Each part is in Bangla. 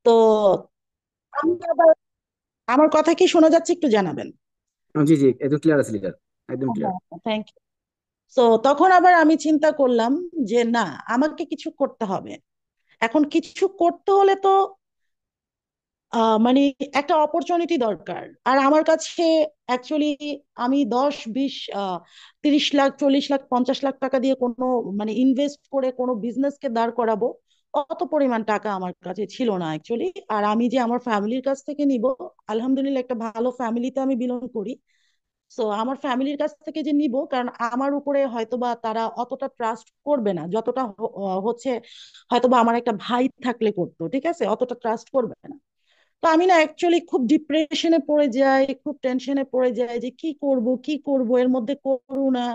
তো আমি আবার, আমার কথা কি শোনা যাচ্ছে একটু জানাবেন? জি জি, একদম ক্লিয়ার আছে, ক্লিয়ার, একদম ক্লিয়ার। Thank you. তো তখন আবার আমি চিন্তা করলাম যে না, আমাকে কিছু করতে হবে। এখন কিছু করতে হলে তো মানে একটা অপরচুনিটি দরকার। আর আমার কাছে অ্যাকচুয়ালি আমি 10 20 30 লাখ 40 লাখ 50 লাখ টাকা দিয়ে কোনো মানে ইনভেস্ট করে কোনো বিজনেসকে দাঁড় করাবো, অত পরিমাণ টাকা আমার কাছে ছিল না অ্যাকচুয়ালি। আর আমি যে আমার ফ্যামিলির কাছ থেকে নিব, আলহামদুলিল্লাহ একটা ভালো ফ্যামিলিতে আমি বিলং করি। সো আমার ফ্যামিলির কাছ থেকে যে নিব, কারণ আমার উপরে হয়তোবা তারা অতটা ট্রাস্ট করবে না যতটা হচ্ছে হয়তোবা আমার একটা ভাই থাকলে করতো, ঠিক আছে, অতটা ট্রাস্ট করবে না। তো আমি না অ্যাকচুয়ালি খুব ডিপ্রেশনে পড়ে যাই, খুব টেনশনে পড়ে যাই যে কি করব কি করব। এর মধ্যে করোনা,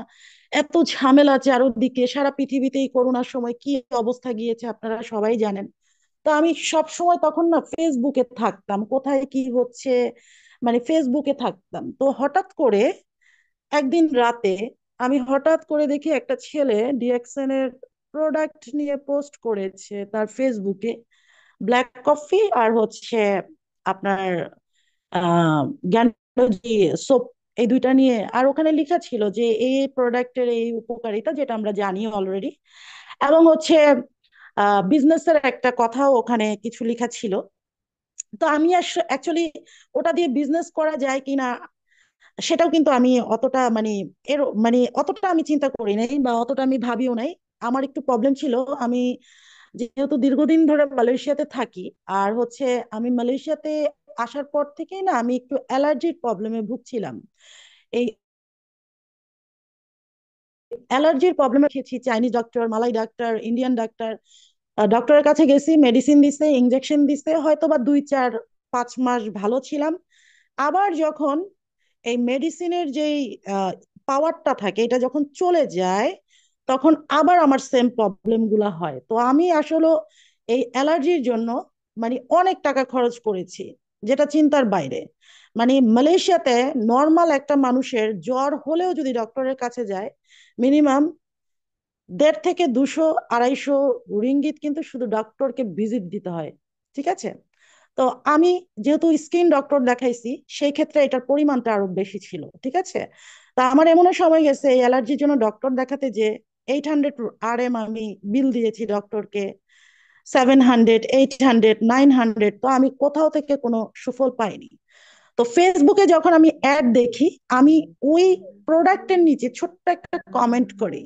এত ঝামেলা চারদিকে, সারা পৃথিবীতেই করোনার সময় কি অবস্থা গিয়েছে আপনারা সবাই জানেন। তো আমি সব সময় তখন না ফেসবুকে থাকতাম, কোথায় কি হচ্ছে মানে ফেসবুকে থাকতাম। তো হঠাৎ করে একদিন রাতে আমি হঠাৎ করে দেখি একটা ছেলে ডিএক্সএন এর প্রোডাক্ট নিয়ে পোস্ট করেছে তার ফেসবুকে। ব্ল্যাক কফি আর হচ্ছে আপনার জ্ঞানজি সোপ, এই দুইটা নিয়ে। আর ওখানে লেখা ছিল যে এই প্রোডাক্টের এই উপকারিতা, যেটা আমরা জানি অলরেডি। এবং হচ্ছে বিজনেসের একটা কথাও ওখানে কিছু লেখা ছিল। তো আমি অ্যাকচুয়ালি ওটা দিয়ে বিজনেস করা যায় কিনা সেটাও কিন্তু আমি অতটা মানে এর মানে অতটা আমি চিন্তা করি নাই বা অতটা আমি ভাবিও নাই। আমার একটু প্রবলেম ছিল। আমি যেহেতু দীর্ঘদিন ধরে মালয়েশিয়াতে থাকি, আর হচ্ছে আমি মালয়েশিয়াতে আসার পর থেকেই না আমি একটু অ্যালার্জির প্রবলেমে ভুগছিলাম। এই অ্যালার্জির প্রবলেমে খেয়েছি চাইনিজ ডক্টর, মালাই ডাক্তার, ইন্ডিয়ান ডাক্তার, ডক্টরের কাছে গেছি, মেডিসিন দিছে, ইনজেকশন দিছে, হয়তো বা 2 4 5 মাস ভালো ছিলাম। আবার যখন এই মেডিসিনের যেই পাওয়ারটা থাকে এটা যখন চলে যায়, তখন আবার আমার সেম প্রবলেম গুলা হয়। তো আমি আসলে এই অ্যালার্জির জন্য মানে অনেক টাকা খরচ করেছি, যেটা চিন্তার বাইরে। মানে মালয়েশিয়াতে নর্মাল একটা মানুষের জ্বর হলেও যদি ডক্টরের কাছে যায়, মিনিমাম 150 থেকে 200 250 রিঙ্গিত কিন্তু শুধু ডক্টরকে ভিজিট দিতে হয়, ঠিক আছে। তো আমি যেহেতু স্কিন ডক্টর দেখাইছি, সেই ক্ষেত্রে এটার পরিমাণটা আরো বেশি ছিল, ঠিক আছে। তা আমার এমনও সময় গেছে এই অ্যালার্জির জন্য ডক্টর দেখাতে যে 800 RM আমি বিল দিয়েছি ডক্টরকে, 700 800 900। তো আমি কোথাও থেকে কোনো সুফল পাইনি। তো ফেসবুকে যখন আমি অ্যাড দেখি, আমি ওই প্রোডাক্টের নিচে ছোট্ট একটা কমেন্ট করি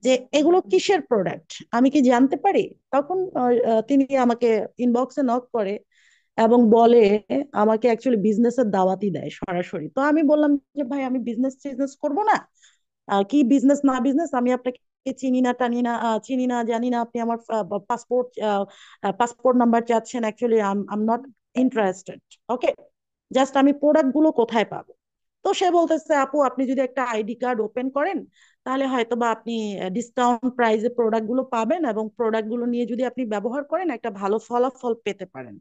যে এগুলো কিসের প্রোডাক্ট, আমি কি জানতে পারি। তখন তিনি আমাকে ইনবক্সে নক করে এবং বলে, আমাকে অ্যাকচুয়ালি বিজনেসের দাওয়াতই দেয় সরাসরি। তো আমি বললাম যে ভাই আমি বিজনেস টিজনেস করবো না, কি বিজনেস না বিজনেস আমি আপনাকে চিনি না টানি না, চিনি না জানি না। আপনি আমার পাসপোর্ট পাসপোর্ট নাম্বার চাচ্ছেন, actually I am not interested. Okay, just আমি প্রোডাক্ট গুলো কোথায় পাবো। তো সে বলতেছে আপু আপনি যদি একটা আইডি কার্ড ওপেন করেন, তাহলে হয়তো বা আপনি ডিসকাউন্ট প্রাইসে প্রোডাক্ট গুলো পাবেন, এবং প্রোডাক্ট গুলো নিয়ে যদি আপনি ব্যবহার করেন একটা ভালো ফলাফল পেতে পারেন।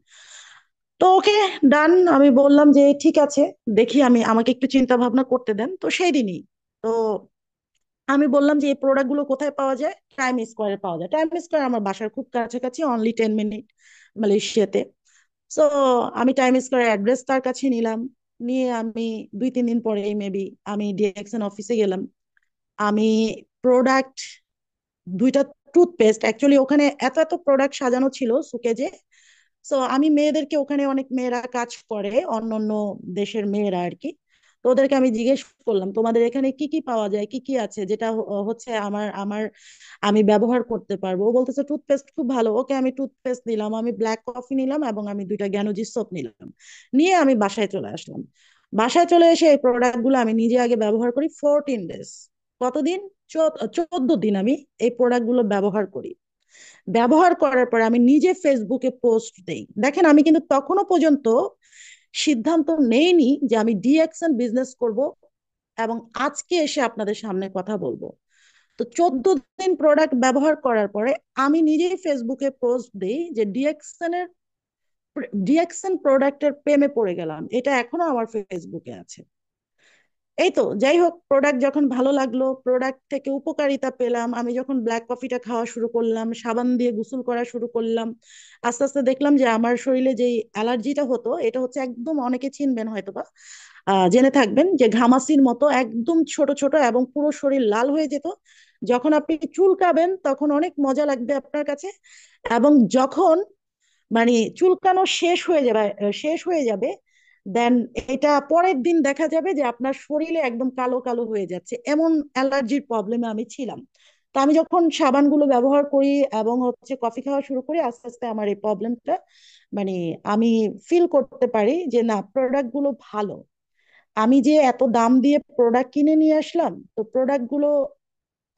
তো ওকে, ডান। আমি বললাম যে ঠিক আছে, দেখি, আমি আমাকে একটু চিন্তা ভাবনা করতে দেন। তো সেই দিনই তো আমি বললাম যে এই প্রোডাক্ট গুলো কোথায় পাওয়া যায়, টাইম স্কোয়ারে পাওয়া যায়। টাইম স্কোয়ার আমার বাসার খুব কাছাকাছি, অনলি 10 মিনিট মালয়েশিয়াতে। সো আমি টাইম স্কোয়ার অ্যাড্রেস তার কাছে নিলাম। নিয়ে আমি 2 3 দিন পরে মেবি আমি ডিএক্সএন অফিসে গেলাম। আমি প্রোডাক্ট, দুইটা টুথপেস্ট, অ্যাকচুয়ালি ওখানে এত এত প্রোডাক্ট সাজানো ছিল সুকেজে। সো আমি মেয়েদেরকে, ওখানে অনেক মেয়েরা কাজ করে, অন্য অন্য দেশের মেয়েরা আর কি। তো ওদেরকে আমি জিজ্ঞেস করলাম তোমাদের এখানে কি কি পাওয়া যায়, কি কি আছে যেটা হচ্ছে আমার আমার আমি ব্যবহার করতে পারবো। ও বলতেছে টুথপেস্ট খুব ভালো। ওকে, আমি টুথপেস্ট নিলাম, আমি ব্ল্যাক কফি নিলাম, এবং আমি 2টা জ্ঞানোজি সোপ নিলাম। নিয়ে আমি বাসায় চলে আসলাম। বাসায় চলে এসে এই প্রোডাক্ট গুলো আমি নিজে আগে ব্যবহার করি 14 ডেজ। কতদিন? 14 দিন আমি এই প্রোডাক্ট গুলো ব্যবহার করি। ব্যবহার করার পরে আমি নিজে ফেসবুকে পোস্ট দেই। দেখেন আমি কিন্তু তখনো পর্যন্ত সিদ্ধান্ত নেইনি যে আমি ডিএক্সএন বিজনেস করব এবং আজকে এসে আপনাদের সামনে কথা বলবো। তো 14 দিন প্রোডাক্ট ব্যবহার করার পরে আমি নিজেই ফেসবুকে পোস্ট দিই যে ডিএক্সএন প্রোডাক্টের প্রেমে পড়ে গেলাম। এটা এখনো আমার ফেসবুকে আছে। এই তো যাই হোক, প্রোডাক্ট যখন ভালো লাগলো, প্রোডাক্ট থেকে উপকারিতা পেলাম, আমি যখন ব্ল্যাক কফিটা খাওয়া শুরু করলাম, সাবান দিয়ে গোসল করা শুরু করলাম, আস্তে আস্তে দেখলাম যে আমার শরীরে যেই অ্যালার্জিটা হতো, এটা হচ্ছে একদম, অনেকে চিনবেন হয়তো বা জেনে থাকবেন, যে ঘামাচির মতো একদম ছোট ছোট এবং পুরো শরীর লাল হয়ে যেত। যখন আপনি চুলকাবেন তখন অনেক মজা লাগবে আপনার কাছে, এবং যখন মানে চুলকানো শেষ হয়ে যাবে, দেন এটা পরের দিন দেখা যাবে যে আপনার শরীরে একদম কালো কালো হয়ে যাচ্ছে, এমন অ্যালার্জির প্রবলেমে আমি ছিলাম। তো আমি যখন সাবানগুলো ব্যবহার করি এবং হচ্ছে কফি খাওয়া শুরু করি, আস্তে আস্তে আমার এই প্রবলেমটা মানে আমি ফিল করতে পারি যে না, প্রোডাক্ট গুলো ভালো। আমি যে এত দাম দিয়ে প্রোডাক্ট কিনে নিয়ে আসলাম, তো প্রোডাক্ট গুলো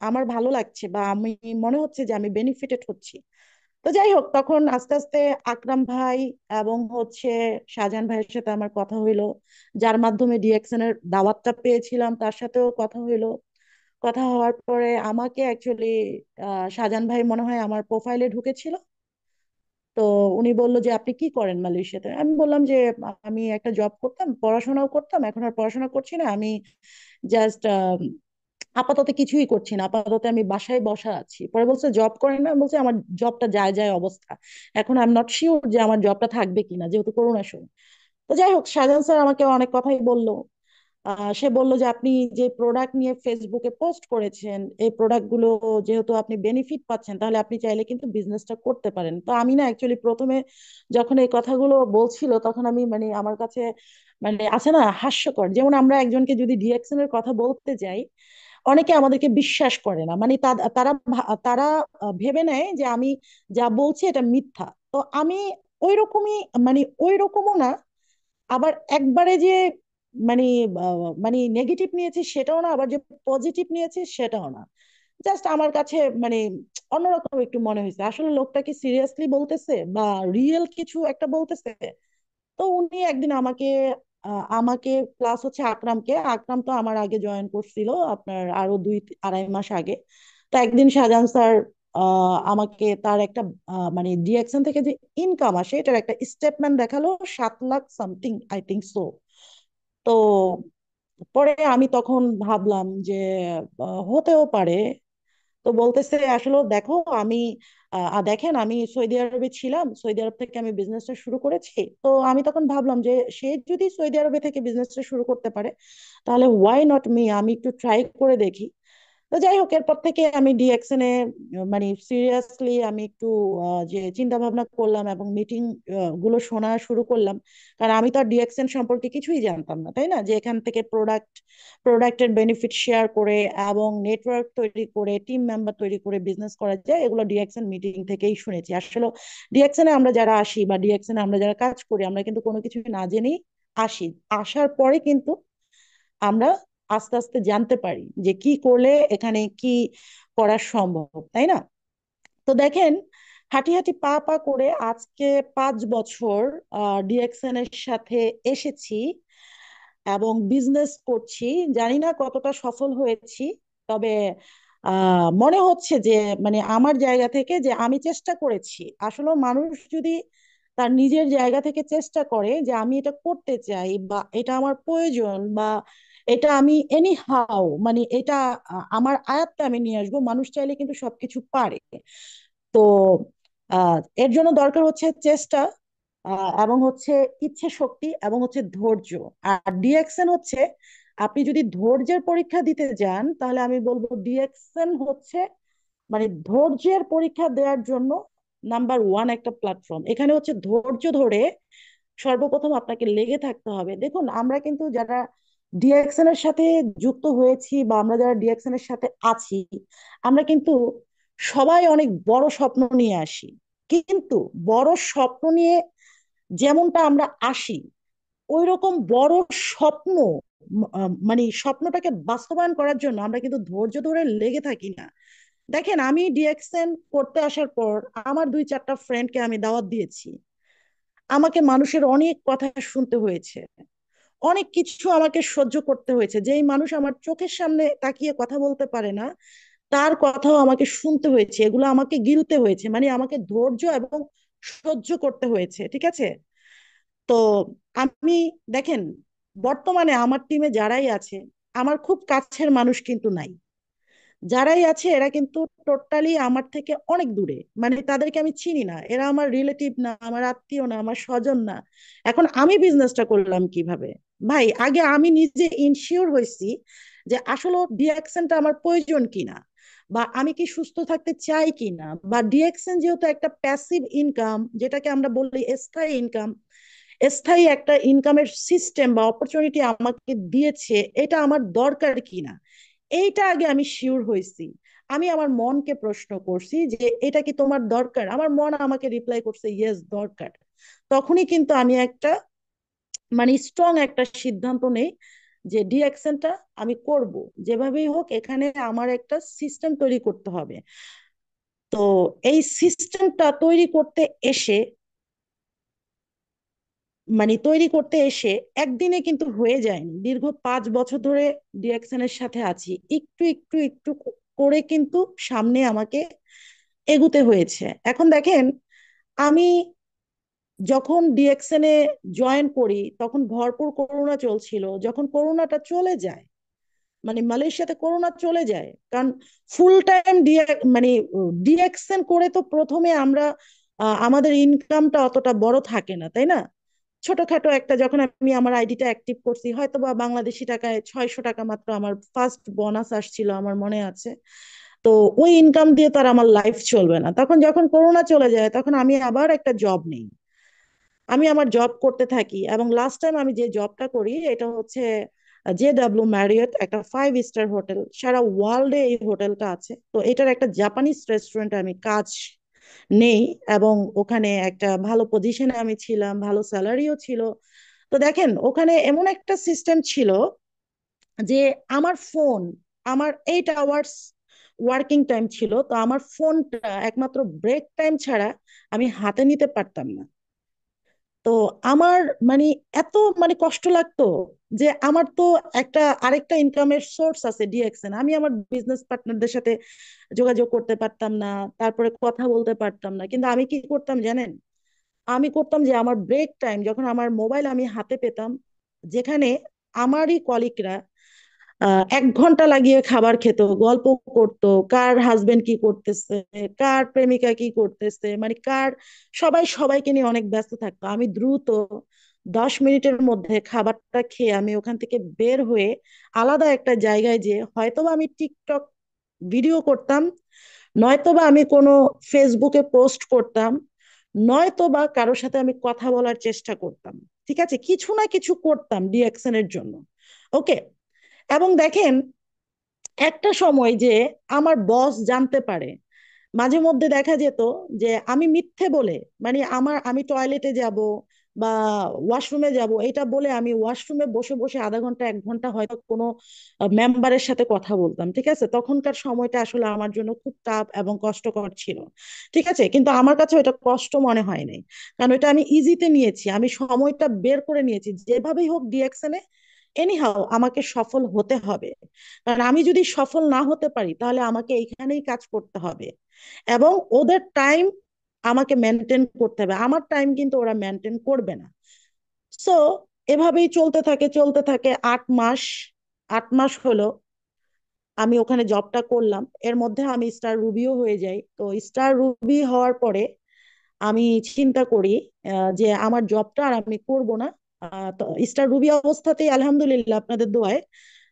আমার ভালো লাগছে, বা আমি মনে হচ্ছে যে আমি বেনিফিটেড হচ্ছি। তো যাই হোক, তখন আস্তে আস্তে আকরাম ভাই এবং হচ্ছে শাহজাহান ভাইয়ের সাথে আমার কথা হইলো, যার মাধ্যমে ডিএক্সএন এর দাওয়াতটা পেয়েছিলাম, তার সাথেও কথা হইলো। কথা হওয়ার পরে আমাকে অ্যাকচুয়ালি শাহজাহান ভাই মনে হয় আমার প্রোফাইলে ঢুকেছিল। তো উনি বললো যে আপনি কি করেন মালয়েশিয়াতে। আমি বললাম যে আমি একটা জব করতাম, পড়াশোনাও করতাম, এখন আর পড়াশোনা করছি না, আমি জাস্ট আপাতত কিছুই করছি না, আপাতত আমি বাসায় বসা আছি। পরে বলছে জব করেন না, আমি বলছি আমার জবটা যায় যায় অবস্থা, এখন আই এম নট শিওর যে আমার জবটা থাকবে কিনা, যেহেতু করোনার সময়। তো যাই হোক, শাহজাহান স্যার আমাকে অনেক কথাই বললো। সে বলল যে আপনি যে প্রোডাক্ট নিয়ে ফেসবুকে পোস্ট করেছেন, এই প্রোডাক্ট গুলো যেহেতু আপনি বেনিফিট পাচ্ছেন, তাহলে আপনি চাইলে কিন্তু বিজনেসটা করতে পারেন। তো আমি না অ্যাকচুয়ালি প্রথমে যখন এই কথাগুলো বলছিল, তখন আমি মানে আমার কাছে মানে আছে না হাস্যকর, যেমন আমরা একজনকে যদি ডিএকশন এর কথা বলতে যাই, অনেকে আমাদেরকে বিশ্বাস করে না, মানে তারা ভেবে নেয় যে আমি যা বলছি এটা মিথ্যা। তো আমি ওই রকমও না, আবার একবারে যে মানে মানে নেগেটিভ নিয়েছি সেটাও না, আবার যে পজিটিভ নিয়েছি সেটাও না। জাস্ট আমার কাছে মানে অন্যরকম একটু মনে হয়েছে, আসলে লোকটা কি সিরিয়াসলি বলতেছে বা রিয়েল কিছু একটা বলতেছে। তো উনি একদিন আমাকে প্লাস হচ্ছে আকরাম তো আমার আগে জয়েন করছিল, আপনার আরো 2-2.5 মাস আগে। তো একদিন শাহজাহান স্যার আমাকে তার একটা মানে ডিএকশন থেকে যে ইনকাম আসে, এটার একটা স্টেটমেন্ট দেখালো, 7 lakh something I think so. তো পরে আমি তখন ভাবলাম যে হতেও পারে। তো বলতেছে আসলে দেখো, আমি দেখেন আমি সৌদি আরবে ছিলাম, সৌদি আরব থেকে আমি বিজনেসটা শুরু করেছি। তো আমি তখন ভাবলাম যে সে যদি সৌদি আরবে থেকে বিজনেসটা শুরু করতে পারে, তাহলে ওয়াই নট মি, আমি একটু ট্রাই করে দেখি। তো যাই হোক, এরপর থেকে আমি ডিএকশনে মানে সিরিয়াসলি আমি একটু যে চিন্তা ভাবনা করলাম এবং মিটিং গুলো শোনা শুরু করলাম। কারণ আমি তো আর ডিএকশন সম্পর্কে কিছুই জানতাম না, তাই না, যে এখান থেকে প্রোডাক্টের বেনিফিট শেয়ার করে এবং নেটওয়ার্ক তৈরি করে টিম মেম্বার তৈরি করে বিজনেস করা যায়, এগুলো ডিএকশন মিটিং থেকেই শুনেছি। আসলে ডিএকশনে আমরা যারা আসি বা ডিএকশনে আমরা যারা কাজ করি, আমরা কিন্তু কোনো কিছু না জেনেই আসি। আসার পরে কিন্তু আমরা আস্তে আস্তে জানতে পারি যে কি করলে এখানে কি করা সম্ভব, তাই না? তো দেখেন, হাঁটি হাঁটি পা পা করে আজকে 5 বছর ডিএক্সএন এর সাথে এসেছি এবং বিজনেস করছি। জানি না কতটা সফল হয়েছি, তবে মনে হচ্ছে যে মানে আমার জায়গা থেকে যে আমি চেষ্টা করেছি। আসলে মানুষ যদি তার নিজের জায়গা থেকে চেষ্টা করে যে আমি এটা করতে চাই বা এটা আমার প্রয়োজন, বা এটা আমি এনি হাউ মানে এটা আমার আয়ত্তে আমি নিয়ে আসবো, মানুষ চাইলে কিন্তু সবকিছু পারে। তো এর জন্য দরকার হচ্ছে চেষ্টা, এবং হচ্ছে ইচ্ছে শক্তি, এবং হচ্ছে ধৈর্য। আর ডিএক্সএন হচ্ছে, আপনি যদি ধৈর্যের পরীক্ষা দিতে যান, তাহলে আমি বলবো ডিএক্সএন হচ্ছে মানে ধৈর্যের পরীক্ষা দেওয়ার জন্য নাম্বার 1 একটা প্ল্যাটফর্ম। এখানে হচ্ছে ধৈর্য ধরে সর্বপ্রথম আপনাকে লেগে থাকতে হবে। দেখুন, আমরা কিন্তু যারা ডিএক্সএন এর সাথে যুক্ত হয়েছি বা আমরা যারা ডিএক্সএন এর সাথে আছি, আমরা কিন্তু সবাই অনেক বড় স্বপ্ন নিয়ে আসি। কিন্তু বড় স্বপ্ন নিয়ে যেমনটা আমরা আসি, ওই রকম বড় স্বপ্ন মানে স্বপ্নটাকে বাস্তবায়ন করার জন্য আমরা কিন্তু ধৈর্য ধরে লেগে থাকি না। দেখেন, আমি ডিএক্সএন করতে আসার পর আমার 2-4টা ফ্রেন্ডকে আমি দাওয়াত দিয়েছি, আমাকে মানুষের অনেক কথা শুনতে হয়েছে, অনেক কিছু আমাকে সহ্য করতে হয়েছে। যেই মানুষ আমার চোখের সামনে তাকিয়ে কথা বলতে পারে না, তার কথাও আমাকে শুনতে হয়েছে, এগুলো আমাকে গিলতে হয়েছে, মানে আমাকে ধৈর্য এবং সহ্য করতে হয়েছে, ঠিক আছে? তো আমি দেখেন, বর্তমানে আমার টিমে যারাই আছে, আমার খুব কাছের মানুষ কিন্তু নাই। যারাই আছে এরা কিন্তু টোটালি আমার থেকে অনেক দূরে, মানে তাদেরকে আমি চিনি না, এরা আমার রিলেটিভ না, আমার আত্মীয় না, আমার স্বজন না। এখন আমি বিজনেসটা করলাম কিভাবে? ভাই, আগে আমি নিজে ইনশিওর হয়েছি যে আসলে ডিএক্সএনটা আমার প্রয়োজন কিনা, বা আমি কি সুস্থ থাকতে চাই কিনা, বা ডিএক্সএন যেহেতু একটা প্যাসিভ ইনকাম, যেটাকে আমরা বলি স্থায়ী ইনকাম, স্থায়ী একটা ইনকামের সিস্টেম বা অপরচুনিটি আমাকে দিয়েছে, এটা আমার দরকার কিনা, এইটা আগে আমি শিওর হয়েছি। আমি আমার মনকে প্রশ্ন করছি যে এটা কি তোমার দরকার? আমার মন আমাকে রিপ্লাই করছে ইয়েস, দরকার। তখনই কিন্তু আমি একটা মানে স্ট্রং একটা সিদ্ধান্ত নেই যে ডিএকশনটা আমি করব, যেভাবেই হোক এখানে আমার একটা সিস্টেম তৈরি করতে হবে। তো এই সিস্টেমটা এসে তৈরি করতে এসে একদিনে কিন্তু হয়ে যায়নি, দীর্ঘ 5 বছর ধরে ডিএকশনের সাথে আছি, একটু একটু একটু করে কিন্তু সামনে আমাকে এগুতে হয়েছে। এখন দেখেন, আমি যখন ডিএকশনে জয়েন করি তখন ভরপুর করোনা চলছিল। যখন করোনাটা চলে যায়, মালয়েশিয়াতে করোনা চলে যায়, কারণ ফুল টাইম মানে ডিএকশন করে তো প্রথমে আমরা আমাদের ইনকামটা অতটা বড় থাকে না, তাই না? ছোটখাটো একটা, যখন আমি আমার আইডিটা অ্যাক্টিভ করছি, হয়তো বা বাংলাদেশি টাকায় 600 টাকা মাত্র আমার ফার্স্ট বোনাস আসছিল, আমার মনে আছে। তো ওই ইনকাম দিয়ে তার আমার লাইফ চলবে না। তখন যখন করোনা চলে যায় তখন আমি আবার একটা জব নেই, আমি আমার জব করতে থাকি। এবং লাস্ট টাইম আমি যে জবটা করি এটা হচ্ছে JW ম্যারিয়ট, একটা 5 স্টার হোটেল, সারা ওয়ার্ল্ডে এই হোটেলটা আছে। তো এটার একটা জাপানিজ রেস্টুরেন্টে আমি কাজ নেই, এবং ওখানে একটা ভালো পজিশনে আমি ছিলাম, ভালো স্যালারিও ছিল। তো দেখেন, ওখানে এমন একটা সিস্টেম ছিল যে আমার ফোন, আমার 8 আওয়ার্স ওয়ার্কিং টাইম ছিল, তো আমার ফোনটা একমাত্র ব্রেক টাইম ছাড়া আমি হাতে নিতে পারতাম না। তো আমার মানে এত কষ্ট লাগতো যে আমার তো একটা আরেকটা ইনকামের সোর্স আছে ডিএক্সএন, আমি আমার বিজনেস পার্টনারদের সাথে যোগাযোগ করতে পারতাম না, তারপরে কথা বলতে পারতাম না। কিন্তু আমি কি করতাম জানেন? আমি করতাম যে আমার ব্রেক টাইম যখন আমার মোবাইল আমি হাতে পেতাম, যেখানে আমারই কলিগরা 1 ঘন্টা লাগিয়ে খাবার খেত, গল্প করতো, কার হাজবেন্ড কি করতেছে, কার প্রেমিকা কি করতেছে, সবাই সবাইকে নিয়ে অনেক ব্যস্ত থাকতো। আমি দ্রুত 10 মিনিটের মধ্যে খাবারটা খেয়ে আমি ওখান থেকে বের হয়ে আলাদা একটা জায়গায়, যে হয়তোবা আমি টিকটক ভিডিও করতাম, নয়তোবা আমি কোনো ফেসবুকে পোস্ট করতাম, নয়তোবা কারোর সাথে আমি কথা বলার চেষ্টা করতাম। ঠিক আছে, কিছু না কিছু করতাম ডিএকশনের জন্য। ওকে। এবং দেখেন, একটা সময় যে আমার বস জানতে পারে, মাঝে মধ্যে দেখা যেত যে আমি মিথ্যে বলে, আমি টয়লেটে যাব বা ওয়াশরুমে যাব, এটা বলে আমি ওয়াশরুমে বসে বসে আধা ঘন্টা 1 ঘন্টা হয়তো কোনো মেম্বারের সাথে কথা বলতাম। ঠিক আছে, তখনকার সময়টা আসলে আমার জন্য খুব টাফ এবং কষ্টকর ছিল। ঠিক আছে, কিন্তু আমার কাছে ওটা কষ্ট মনে হয় নাই, কারণ ওটা আমি ইজিতে নিয়েছি, আমি সময়টা বের করে নিয়েছি, যেভাবেই হোক ডিএকশনে এনিহাও আমাকে সফল হতে হবে। কারণ আমি যদি সফল না হতে পারি তাহলে আমাকে এইখানেই কাজ করতে হবে, এবং ওদের টাইম আমাকে মেনটেন করতে হবে, আমার টাইম কিন্তু ওরা মেনটেন করবে না। সো এভাবেই চলতে থাকে 8 মাস। 8 মাস হলো আমি ওখানে জবটা করলাম, এর মধ্যে আমি স্টার রুবিও হয়ে যাই। তো স্টার রুবি হওয়ার পরে আমি চিন্তা করি যে আমার জবটা আর আমি করব না। তো স্টার রুবি অবস্থাতেই আলহামদুলিল্লাহ আপনাদের দোয়ায়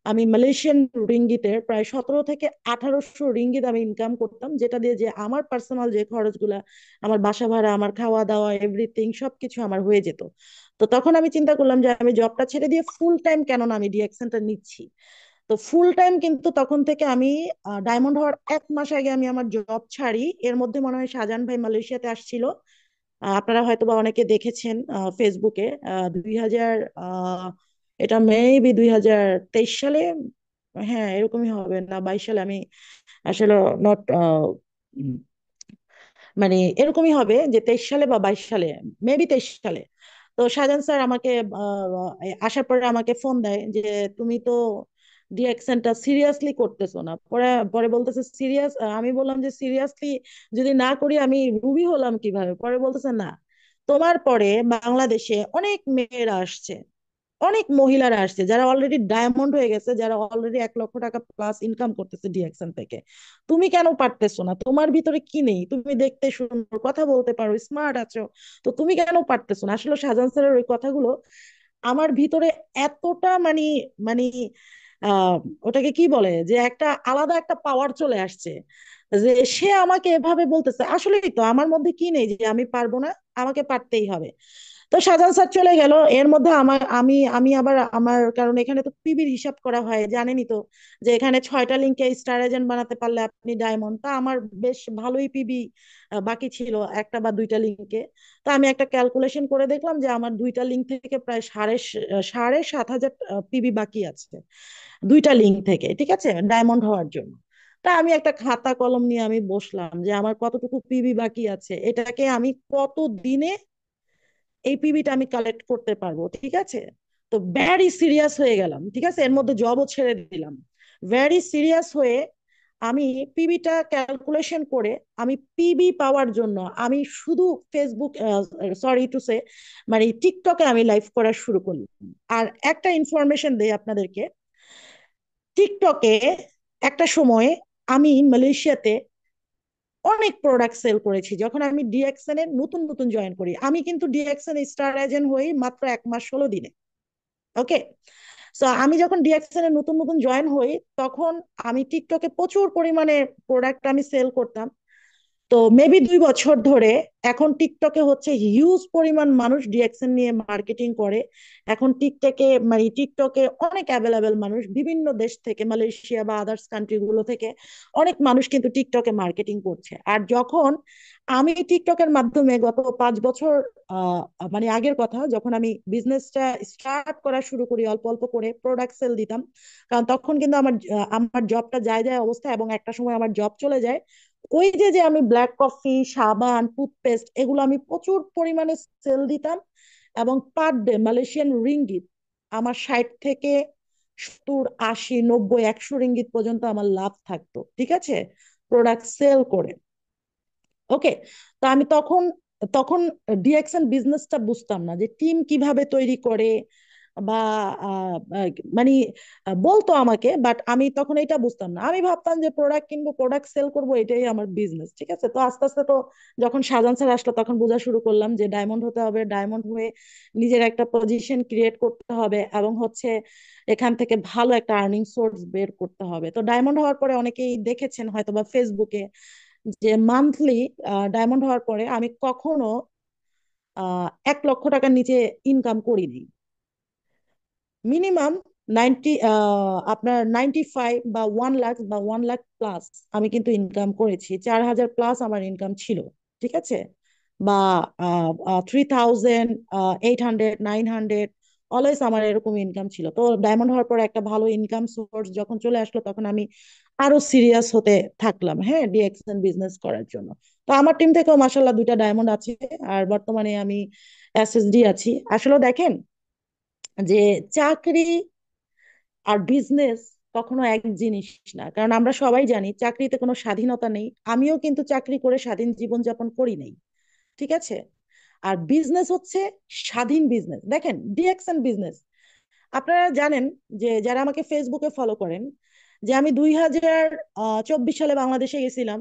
আমি মালয়েশিয়ান রিঙ্গিতের প্রায় 1700 থেকে 1800 রিঙ্গিত আমি ইনকাম করতাম, যেটা দিয়ে যে আমার পার্সোনাল যে খরচগুলা, আমার বাসা ভাড়া, আমার খাওয়া দাওয়া, এভরিথিং সবকিছু আমার হয়ে যেত। তো তখন আমি চিন্তা করলাম যে আমি জবটা ছেড়ে দিয়ে ফুল টাইম কেন না আমি ডিএকশনটা নিচ্ছি। তো ফুল টাইম কিন্তু তখন থেকে আমি ডায়মন্ড হওয়ার 1 মাস আগে আমি আমার জব ছাড়ি। এর মধ্যে মনে হয় শাহজাহান ভাই মালয়েশিয়াতে আসছিল, আপনারা হয়তো বা অনেকে দেখেছেন ফেসবুকে। 2000 এটা মেবি 2023 সালে, হ্যাঁ এরকমই হবে, না 22 সালে, আমি আসলে নট এরকমই হবে যে 23 সালে বা 22 সালে, মেবি 23 সালে। তো শাহজাহান স্যার আমাকে আসার পরে আমাকে ফোন দেয় যে তুমি তো ডিএকশনটা সিরিয়াসলি করতেছো না। পরে পরে বলতেছে সিরিয়াস, আমি বললাম যে সিরিয়াসলি যদি না করি আমি রুবি হলাম কিভাবে? পরে বলতেছে না, তোমার পরে বাংলাদেশে অনেক মেয়েরা আসছে, অনেক মহিলারা আসছে যারা অলরেডি ডায়মন্ড হয়ে গেছে, যারা অলরেডি 1 লক্ষ টাকা প্লাস ইনকাম করতেছে ডিএক্সএন থেকে। তুমি কেন পারতেছো না? তোমার ভিতরে কি নেই? তুমি দেখতে সুন্দর, কথা বলতে পারো, স্মার্ট আছো, তো তুমি কেন পারতেছো না? আসলে শাহজাহান স্যারের ওই কথাগুলো আমার ভিতরে এতটা মানে আহ ওটাকে কি বলে, যে একটা আলাদা একটা পাওয়ার চলে আসছে, যে সে আমাকে এভাবে বলতেছে। আসলেই তো আমার মধ্যে কি নেই যে আমি পারবো না, আমাকে পারতেই হবে। তো শাহজাহান স্যার চলে গেল, এর মধ্যে আমার আমি আমি আবার আমার, কারণ এখানে তো পিবির হিসাব করা হয় জানেনই তো, যে এখানে 6টা লিঙ্কে স্টার এজেন্ট বানাতে পারলে আপনি ডায়মন্ড। তা আমার বেশ ভালোই পিবি বাকি ছিল, 1 বা 2টা লিঙ্কে। তো আমি একটা ক্যালকুলেশন করে দেখলাম যে আমার 2টা লিঙ্ক থেকে প্রায় সাড়ে 7,000 পিবি বাকি আছে, 2টা লিঙ্ক থেকে, ঠিক আছে, ডায়মন্ড হওয়ার জন্য। তা আমি একটা খাতা কলম নিয়ে আমি বসলাম যে আমার কতটুকু পিবি বাকি আছে, এটাকে আমি কত দিনে এই পিবিটা আমি কালেক্ট করতে পারবো, ঠিক আছে। তো ভ্যারি সিরিয়াস হয়ে গেলাম, ঠিক আছে, এর মধ্যে জবও ছেড়ে দিলাম। ভ্যারি সিরিয়াস হয়ে আমি পিবিটা ক্যালকুলেশন করে, আমি পিবি পাওয়ার জন্য আমি শুধু ফেসবুক, সরি টু সে, মানে টিকটকে আমি লাইভ করা শুরু করলাম। আর একটা ইনফরমেশন দেই আপনাদেরকে, টিকটকে একটা সময়ে আমি মালয়েশিয়াতে অনেক প্রোডাক্ট সেল করেছি। যখন আমি ডিএক্সএন এ নতুন নতুন জয়েন করি, আমি কিন্তু ডিএক্সএন স্টার এজেন্ট হই মাত্র 1 মাস 16 দিনে। ওকে, সো আমি যখন ডিএক্সএন এ নতুন নতুন জয়েন হই, তখন আমি টিকটকে প্রচুর পরিমাণে প্রোডাক্ট আমি সেল করতাম। তো মেবি 2 বছর ধরে এখন টিকটকে হচ্ছে হিউজ পরিমাণ মানুষ ডিএক্সএন নিয়ে মার্কেটিং করে। এখন টিকটকে অনেক অ্যাভেলেবেল মানুষ বিভিন্ন দেশ থেকে, মালয়েশিয়া বা আদার্স কান্ট্রি গুলো থেকে অনেক মানুষ কিন্তু টিকটকে মার্কেটিং করছে। আর যখন আমি টিকটকের মাধ্যমে গত 5 বছর আহ মানে আগের কথা, যখন আমি বিজনেসটা স্টার্ট করা শুরু করি, অল্প অল্প করে প্রোডাক্ট সেল দিতাম, কারণ তখন কিন্তু আমার জবটা যায় যায় অবস্থা, এবং একটা সময় আমার জব চলে যায়। ওই যে যে আমি ব্ল্যাক কফি, সাবান, টুথপেস্ট, এগুলো আমি প্রচুর পরিমাণে সেল দিতাম, এবং পার ডে মালয়েশিয়ান রিঙ্গিত আমার 60 থেকে 70 80 90 100 রিঙ্গিত পর্যন্ত আমার লাভ থাকতো, ঠিক আছে, প্রোডাক্ট সেল করে। ওকে, তো আমি তখন তখন ডিএক্সএন বিজনেসটা বুঝতাম না, যে টিম কিভাবে তৈরি করে বা আহ, আহ, মানে বলতো আমাকে, বাট আমি তখন এটা বুঝতাম না। আমি ভাবতাম যে প্রোডাক্ট কিনবো, প্রোডাক্ট সেল করবো, এটাই আমার বিজনেস, ঠিক আছে। তো আস্তে আস্তে তো যখন শাহজাহান স্যার আসলো, তখন বোঝা শুরু করলাম যে ডায়মন্ড হতে হবে, ডায়মন্ড হয়ে নিজের একটা পজিশন ক্রিয়েট করতে হবে, এবং হচ্ছে এখান থেকে ভালো একটা আর্নিং সোর্স বের করতে হবে। তো ডায়মন্ড হওয়ার পরে অনেকেই দেখেছেন হয়তো বা ফেসবুকে, যে মান্থলি ডায়মন্ড হওয়ার পরে আমি কখনো 1 লক্ষ টাকার নিচে ইনকাম করিনি। মিনিমাম 95 বা 1 লাখ বা 1 লাখ প্লাস আমি কিন্তু ইনকাম করেছি, 4,000 প্লাস আমার ইনকাম ছিল, ঠিক আছে, বা 3,800 900 অলওয়েজ আমার এরকম ইনকাম ছিল। তো ডায়মন্ড হওয়ার পর একটা ভালো ইনকাম সোর্স যখন চলে আসলো, তখন আমি আরো সিরিয়াস হতে থাকলাম, হ্যাঁ, ডিএক্সএন বিজনেস করার জন্য। তো আমার টিম থেকেও মাসাল্লাহ 2টা ডায়মন্ড আছে, আর বর্তমানে আমি এসএসডি আছি। আসলে দেখেন যে চাকরি আর বিজনেস কখনো এক জিনিস না, কারণ আমরা সবাই জানি চাকরিতে কোনো স্বাধীনতা নেই। আমিও কিন্তু চাকরি করে স্বাধীন জীবনযাপন করি নাই, ঠিক আছে। আর বিজনেস হচ্ছে স্বাধীন বিজনেস। দেখেন ডিএক্সএন বিজনেস, আপনারা জানেন যে যারা আমাকে ফেসবুকে ফলো করেন, যে আমি 2024 সালে বাংলাদেশে গেছিলাম,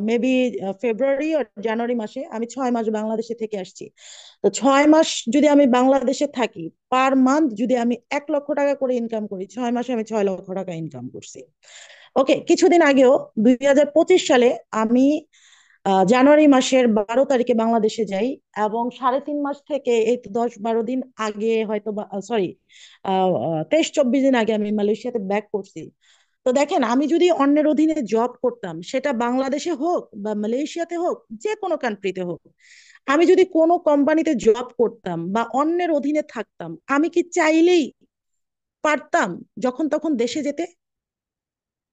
মেবি ফেব্রুয়ারি আর জানুয়ারি মাসে। আমি 6 মাস বাংলাদেশে থেকে আসছি। তো 6 মাস যদি আমি বাংলাদেশে থাকি, পার মান্থ যদি আমি 1 লক্ষ টাকা করে ইনকাম করি, 6 মাসে আমি 6 লক্ষ টাকা ইনকাম করছি। ওকে, কিছুদিন আগেও 2025 সালে আমি জানুয়ারি মাসের 12 তারিখে বাংলাদেশে যাই, এবং 3.5 মাস থেকে এই তো 10 12 দিন আগে হয়তো, সরি, 23 24 দিন আগে আমি মালয়েশিয়াতে ব্যাক করছি। তো দেখেন, আমি যদি অন্যের অধীনে জব করতাম, সেটা বাংলাদেশে হোক বা মালয়েশিয়াতে হোক, যে কোনো কান্ট্রিতে হোক, আমি যদি কোনো কোম্পানিতে জব করতাম বা অন্যের অধীনে থাকতাম, আমি কি চাইলেই পারতাম যখন তখন দেশে যেতে?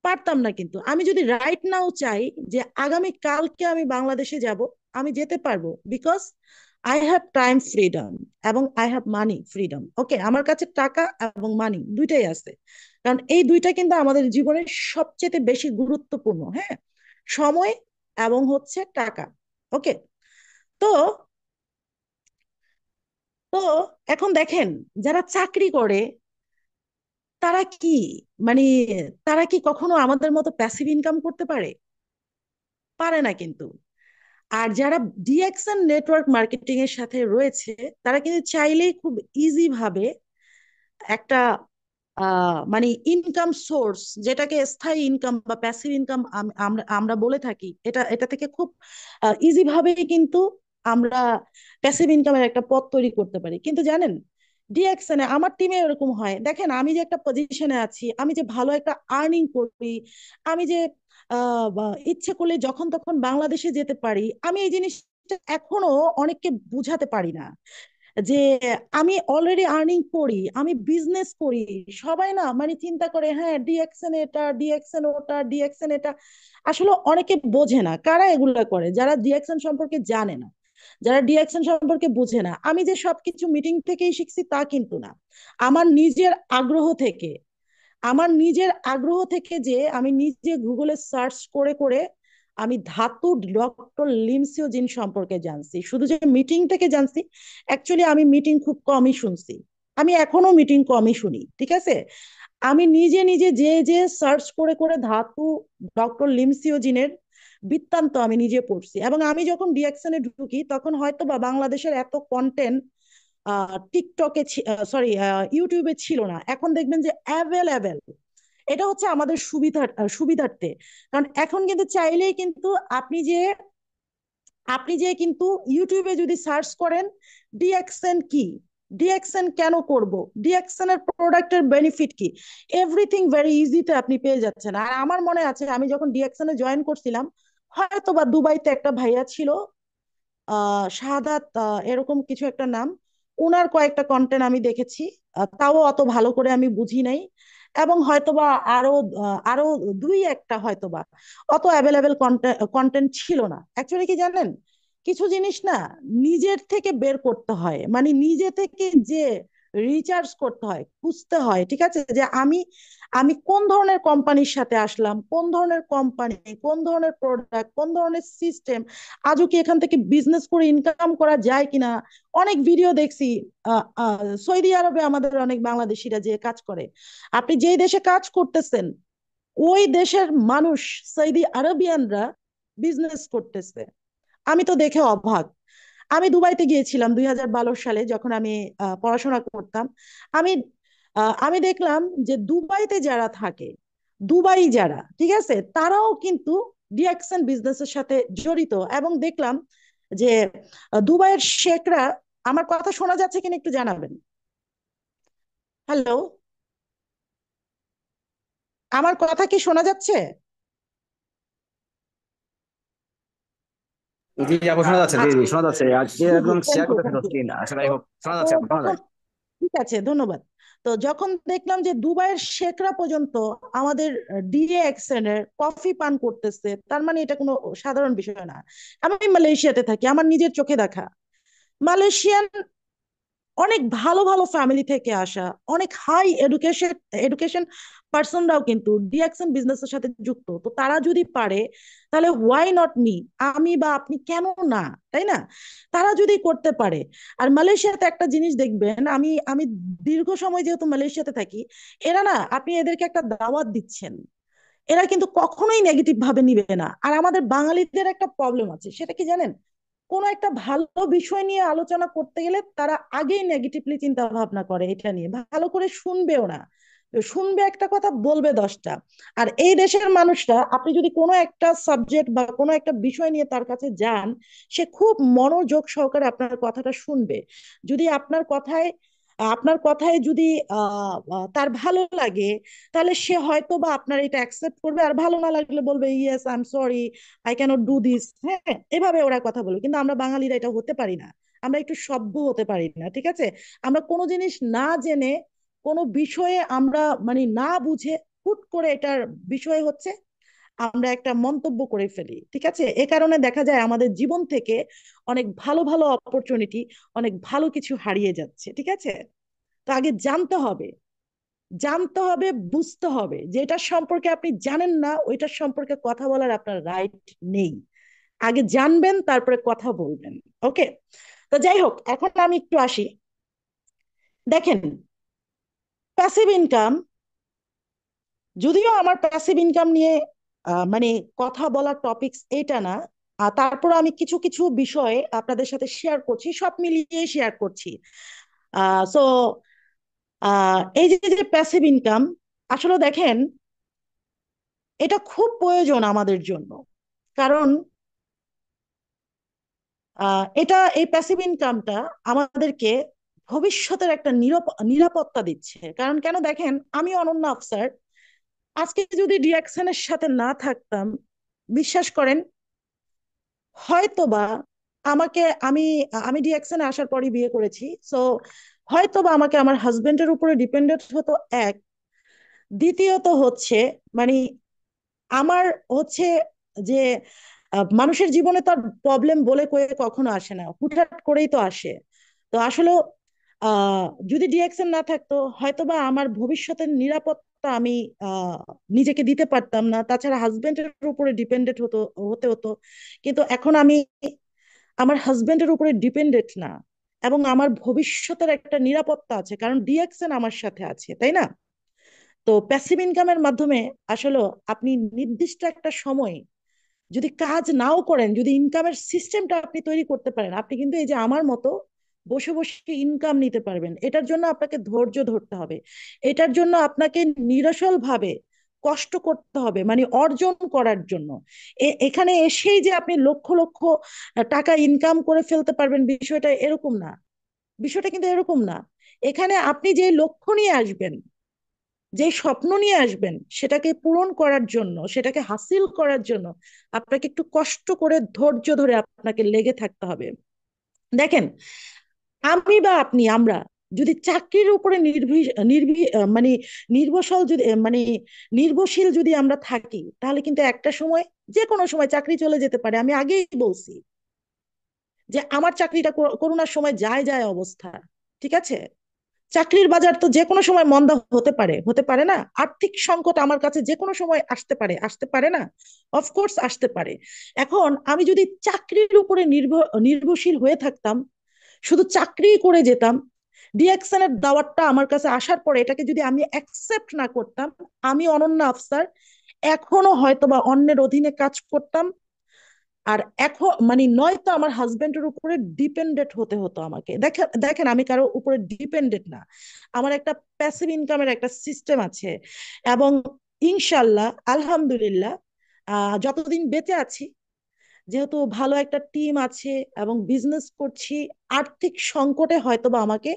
পারতাম না। কিন্তু আমি যদি রাইট নাও চাই যে আগামী কালকে আমি বাংলাদেশে যাব, আমি যেতে পারবো, because I have time freedom এবং আই হ্যাভ মানি ফ্রিডম। ওকে, আমার কাছে টাকা এবং মানি দুইটাই আছে, কারণ এই দুইটা কিন্তু আমাদের জীবনের সবচেয়ে বেশি গুরুত্বপূর্ণ, হ্যাঁ, সময় এবং হচ্ছে টাকা। ওকে, তো তো এখন দেখেন, যারা চাকরি করে তারা কি, মানে তারা কি কখনো আমাদের মতো প্যাসিভ ইনকাম করতে পারে? পারে না কিন্তু। আর যারা ডিএক্সএন নেটওয়ার্ক মার্কেটিং এর সাথে রয়েছে, তারা কিন্তু চাইলেই খুব ইজি ভাবে একটা মানে ইনকাম সোর্স, যেটাকে স্থায়ী ইনকাম বা প্যাসিভ ইনকাম আমরা আমরা বলে থাকি, এটা এটা থেকে খুব ইজি ভাবেই কিন্তু আমরা প্যাসিভ ইনকামের একটা পথ তৈরি করতে পারি। কিন্তু জানেন, ডিএক্সএনে আমার টিমে এরকম হয়, দেখেন আমি যে একটা পজিশনে আছি, আমি যে ভালো একটা আর্নিং করি, আমি যে ইচ্ছে করলে যখন তখন বাংলাদেশে যেতে পারি, আমি এই জিনিসটা এখনো অনেককে বুঝাতে পারি না যে আমি অলরেডি আর্নিং করি, আমি বিজনেস করি। সবাই না মানে চিন্তা করে, হ্যাঁ ডিএক্সএন এটা, ডিএক্সএন ওটা, ডিএক্সএন এটা। আসলে অনেকে বোঝে না কারা এগুলা করে, যারা ডিএক্সএন সম্পর্কে জানে না, যারা ডিএক্সএন সম্পর্কে বুঝে না। আমি যে সবকিছু মিটিং থেকেই শিখছি তা কিন্তু না। আমার নিজের আগ্রহ থেকে, আমার নিজের আগ্রহ থেকে যে আমি নিজে গুগলে সার্চ করে করে আমি ধাতু ডক্টর লিমসিও জিন সম্পর্কে জানছি। শুধু যে মিটিং থেকে জানছি, অ্যাকচুয়ালি আমি মিটিং খুব কমই শুনছি, আমি এখনো মিটিং কমই শুনি, ঠিক আছে। আমি নিজে নিজে যে যে সার্চ করে করে ধাতু ডক্টর লিমসিও জিনের বৃত্তান্ত আমি নিজে পড়ছি। এবং আমি যখন ডিএকশনে ঢুকি তখন হয়তো বা বাংলাদেশের এত কন্টেন্ট টিকটকে, সরি, ইউটিউবে ছিল না। এখন দেখবেন যে অ্যাভেলেবেল। এটা হচ্ছে আমাদের সুবিধার্থে। কারণ এখন কিন্তু চাইলেই কিন্তু আপনি যে আপনি যে কিন্তু ইউটিউবে যদি সার্চ করেন ডিএক্সএন কি, ডিএক্সএন কেন করব, ডিএক্সএন এর প্রোডাক্টের বেনিফিট কি, এভরিথিং ভেরি ইজিতে আপনি পেয়ে যাচ্ছেন। আর আমার মনে আছে আমি যখন ডিএক্সএন এ জয়েন করছিলাম, হয়তো বা দুবাইতে একটা ভাইয়া ছিল, শাহাদাত, এরকম কিছু একটা নাম। ওনার কয়েকটা কন্টেন্ট আমি দেখেছি, তাও অত ভালো করে আমি বুঝি নাই। এবং হয়তোবা আরো আরো দুই একটা হয়তোবা, অত অ্যাভেলেবেল কন্টেন্ট ছিল না। অ্যাকচুয়ালি কি জানেন, কিছু জিনিস না নিজের থেকে বের করতে হয়, মানে নিজে থেকে যে রিচার্জ করতে হয়, খুঁজতে হয়, ঠিক আছে, যে আমি আমি কোন ধরনের কোম্পানির সাথে আসলাম, কোন ধরনের কোম্পানি, কোন ধরনের প্রোডাক্ট, কোন ধরনের সিস্টেম, আজও কি এখান থেকে বিজনেস করে ইনকাম করা যায় কিনা। অনেক ভিডিও দেখছি। সৌদি আরবে আমাদের অনেক বাংলাদেশিরা যে কাজ করে, আপনি যেই দেশে কাজ করতেছেন ওই দেশের মানুষ, সৌদি আরবিয়ানরা বিজনেস করতেছে। আমি তো দেখে অবাক। আমি দুবাইতে গিয়েছিলাম 2012 সালে, যখন আমি পড়াশোনা করতাম। আমি আমি দেখলাম যে দুবাইতে যারা থাকে, দুবাই যারা, ঠিক আছে, তারাও কিন্তু ডিএক্সএন বিজনেসের সাথে জড়িত। এবং দেখলাম যে দুবাইয়ের শেখরা, আমার কথা শোনা যাচ্ছে কিনা একটু জানাবেন। হ্যালো, আমার কথা কি শোনা যাচ্ছে? জি জি, আপু শোনা যাচ্ছে, জি আচ্ছা, জি শোনা যাচ্ছে, আজকে জি জি, একদম থ্যাংক শেয়ার ইউ, করতেছিল থ্যাংক ইউ। স্ক্রিন, আসলে তো হোক শোনা তো যাচ্ছে আপু, শোনা যখন, যায়। ঠিক আছে, ধন্যবাদ। তো যখন দেখলাম যে দুবাইয়ের শেখরা পর্যন্ত আমাদের ডিএ অ্যাকশনের কফি পান করতেছে, তার মানে এটা কোনো সাধারণ বিষয় না। আমি মালয়েশিয়াতে থাকি, আমার নিজের চোখে দেখা। মালয়েশিয়ান অনেক ভালো ভালো ফ্যামিলি থেকে আসা, অনেক হাই এডুকেশন এডুকেশন পার্সনরাও কিন্তু ডিএকশন বিজনেসের সাথে যুক্ত। তো তারা যদি পারে, তাহলে হোয়াই নট মি, আমি বা আপনি কেন না, তাই না? তারা যদি করতে পারে। আর মালয়েশিয়াতে একটা জিনিস দেখবেন, আমি আমি দীর্ঘ সময় যেহেতু মালয়েশিয়াতে থাকি, এরা না, আপনি এদেরকে একটা দাওয়াত দিচ্ছেন, এরা কিন্তু কখনোই নেগেটিভ ভাবে নিবে না। আর আমাদের বাঙালিদের একটা প্রবলেম আছে, সেটা কি জানেন, কোনো একটা ভালো বিষয় নিয়ে আলোচনা করতে গেলে তারা আগেই নেগেটিভলি চিন্তা ভাবনা করে, এটা নিয়ে ভালো করে শুনবেও না। শুনবে একটা কথা, বলবে 10টা। আর এই দেশের মানুষরা, আপনি যদি কোনো একটা সাবজেক্ট বা কোনো একটা বিষয় নিয়ে তার কাছে যান, সে খুব মনোযোগ সহকারে আপনার কথাটা শুনবে। যদি আপনার কথায় যদি তার ভালো লাগে, তাহলে সে হয়তো বা আপনার এটা অ্যাকসেপ্ট করবে। আর ভালো না লাগলে বলবে, yes I am sorry, I can't do this. হ্যাঁ, এভাবে ওরা কথা বলে। কিন্তু আমরা বাঙালিরা এটা হতে পারি না, আমরা একটু সভ্য হতে পারি না, ঠিক আছে। আমরা কোনো জিনিস না জেনে, কোনো বিষয়ে আমরা মানে না বুঝে হুট করে এটার বিষয় হচ্ছে আমরা একটা মন্তব্য করে ফেলি, ঠিক আছে। এ কারণে দেখা যায় আমাদের জীবন থেকে অনেক ভালো ভালো অপরচুনিটি, অনেক ভালো কিছু হারিয়ে যাচ্ছে, ঠিক আছে। তো আগে জানতে হবে, জানতে হবে, বুঝতে হবে যে এটার সম্পর্কে আপনি জানেন না, ওইটার সম্পর্কে কথা বলার আপনার রাইট নেই। আগে জানবেন, তারপরে কথা বলবেন। ওকে। তো যাই হোক, এখন আমি একটু আসি। দেখেন, প্যাসিভ ইনকাম, যদিও আমার প্যাসিভ ইনকাম নিয়ে মানে কথা বলার টপিকস এটা না, তারপর আমি কিছু কিছু বিষয়ে আপনাদের সাথে শেয়ার করছি, সব মিলিয়ে শেয়ার করছি। সো এই যে যে প্যাসিভ ইনকাম, আসলে দেখেন, এটা খুব প্রয়োজন আমাদের জন্য। কারণ এই প্যাসিভ ইনকামটা আমাদেরকে ভবিষ্যতের একটা নিরাপত্তা দিচ্ছে। কারণ কেন, দেখেন, আমি অনন্য আফসার আজকে যদি ডিএকশনের সাথে না থাকতাম, বিশ্বাস করেন, হয়তোবা আমাকে আমি আমি ডিএকশনে আসার পরই বিয়ে করেছি। সো হয়তোবা আমাকে আমার হাজবেন্ডের উপরে ডিপেন্ডেন্ট হতো, এক। দ্বিতীয়ত হচ্ছে, মানে আমার হচ্ছে যে মানুষের জীবনে তার প্রবলেম বলে কয়ে কখনো আসে না, হুটহাট করেই তো আসে। তো আসলে আহ যদি ডিএকশন না থাকতো, হয়তোবা আমার ভবিষ্যতের নিরাপত্তা আমি আহ নিজেকে দিতে পারতাম না, তাছাড়া হাজবেন্ডের উপরে ডিপেন্ডেন্ট হতে হতো। কিন্তু এখন আমি আমার হাজবেন্ডের উপরে ডিপেন্ডেন্ট না, এবং আমার ভবিষ্যতের একটা নিরাপত্তা আছে, কারণ ডিএকশন আমার সাথে আছে, তাই না? তো প্যাসিভ ইনকামের মাধ্যমে আসলে আপনি নির্দিষ্ট একটা সময় যদি কাজ নাও করেন, যদি ইনকামের সিস্টেমটা আপনি তৈরি করতে পারেন, আপনি কিন্তু এই যে আমার মতো বসে বসে ইনকাম নিতে পারবেন। এটার জন্য আপনাকে ধৈর্য ধরতে হবে, এটার জন্য আপনাকে নিরসল ভাবে কষ্ট করতে হবে, মানে অর্জন করার জন্য। এখানে এসেই যে আপনি লক্ষ লক্ষ টাকা ইনকাম করে ফেলতে পারবেন, বিষয়টা এরকম না। বিষয়টা কিন্তু এরকম না। এখানে আপনি যে লক্ষ্য নিয়ে আসবেন, যে স্বপ্ন নিয়ে আসবেন, সেটাকে পূরণ করার জন্য, সেটাকে হাসিল করার জন্য আপনাকে একটু কষ্ট করে ধৈর্য ধরে আপনাকে লেগে থাকতে হবে। দেখেন, আমি বা আপনি, আমরা যদি চাকরির উপরে মানে নির্ভরশীল যদি মানে নির্ভরশীল যদি আমরা থাকি, তাহলে কিন্তু একটা সময়, যে কোনো সময় চাকরি চলে যেতে পারে। আমি আগেই বলছি যে আমার চাকরিটা করোনার সময় যায় যায় অবস্থা, ঠিক আছে? চাকরির বাজার তো যে কোনো সময় মন্দা হতে পারে, হতে পারে না? আর্থিক সংকট আমার কাছে যে কোনো সময় আসতে পারে, আসতে পারে না? অফকোর্স আসতে পারে। এখন আমি যদি চাকরির উপরে নির্ভরশীল হয়ে থাকতাম, শুধু চাকরি করে যেতাম, ডিএকশনের দাওয়াতটা আমার কাছে আসার পরে এটাকে যদি আমি অ্যাকসেপ্ট না করতাম, আমি অনন্য আফসার এখনো হয়তোবা অন্যের অধীনে কাজ করতাম। আর এখন মানে নয়তো আমার হাজবেন্ডের উপরে ডিপেন্ডেন্ট হতে হতো আমাকে। দেখেন দেখেন, আমি কারো উপরে ডিপেন্ডেন্ট না, আমার একটা প্যাসিভ ইনকামের একটা সিস্টেম আছে। এবং ইনশাল্লাহ, আলহামদুলিল্লাহ, যতদিন বেঁচে আছি, যেহেতু ভালো একটা টিম আছে এবং বিজনেস করছি, আর্থিক সংকটে হয়তোবা আমাকে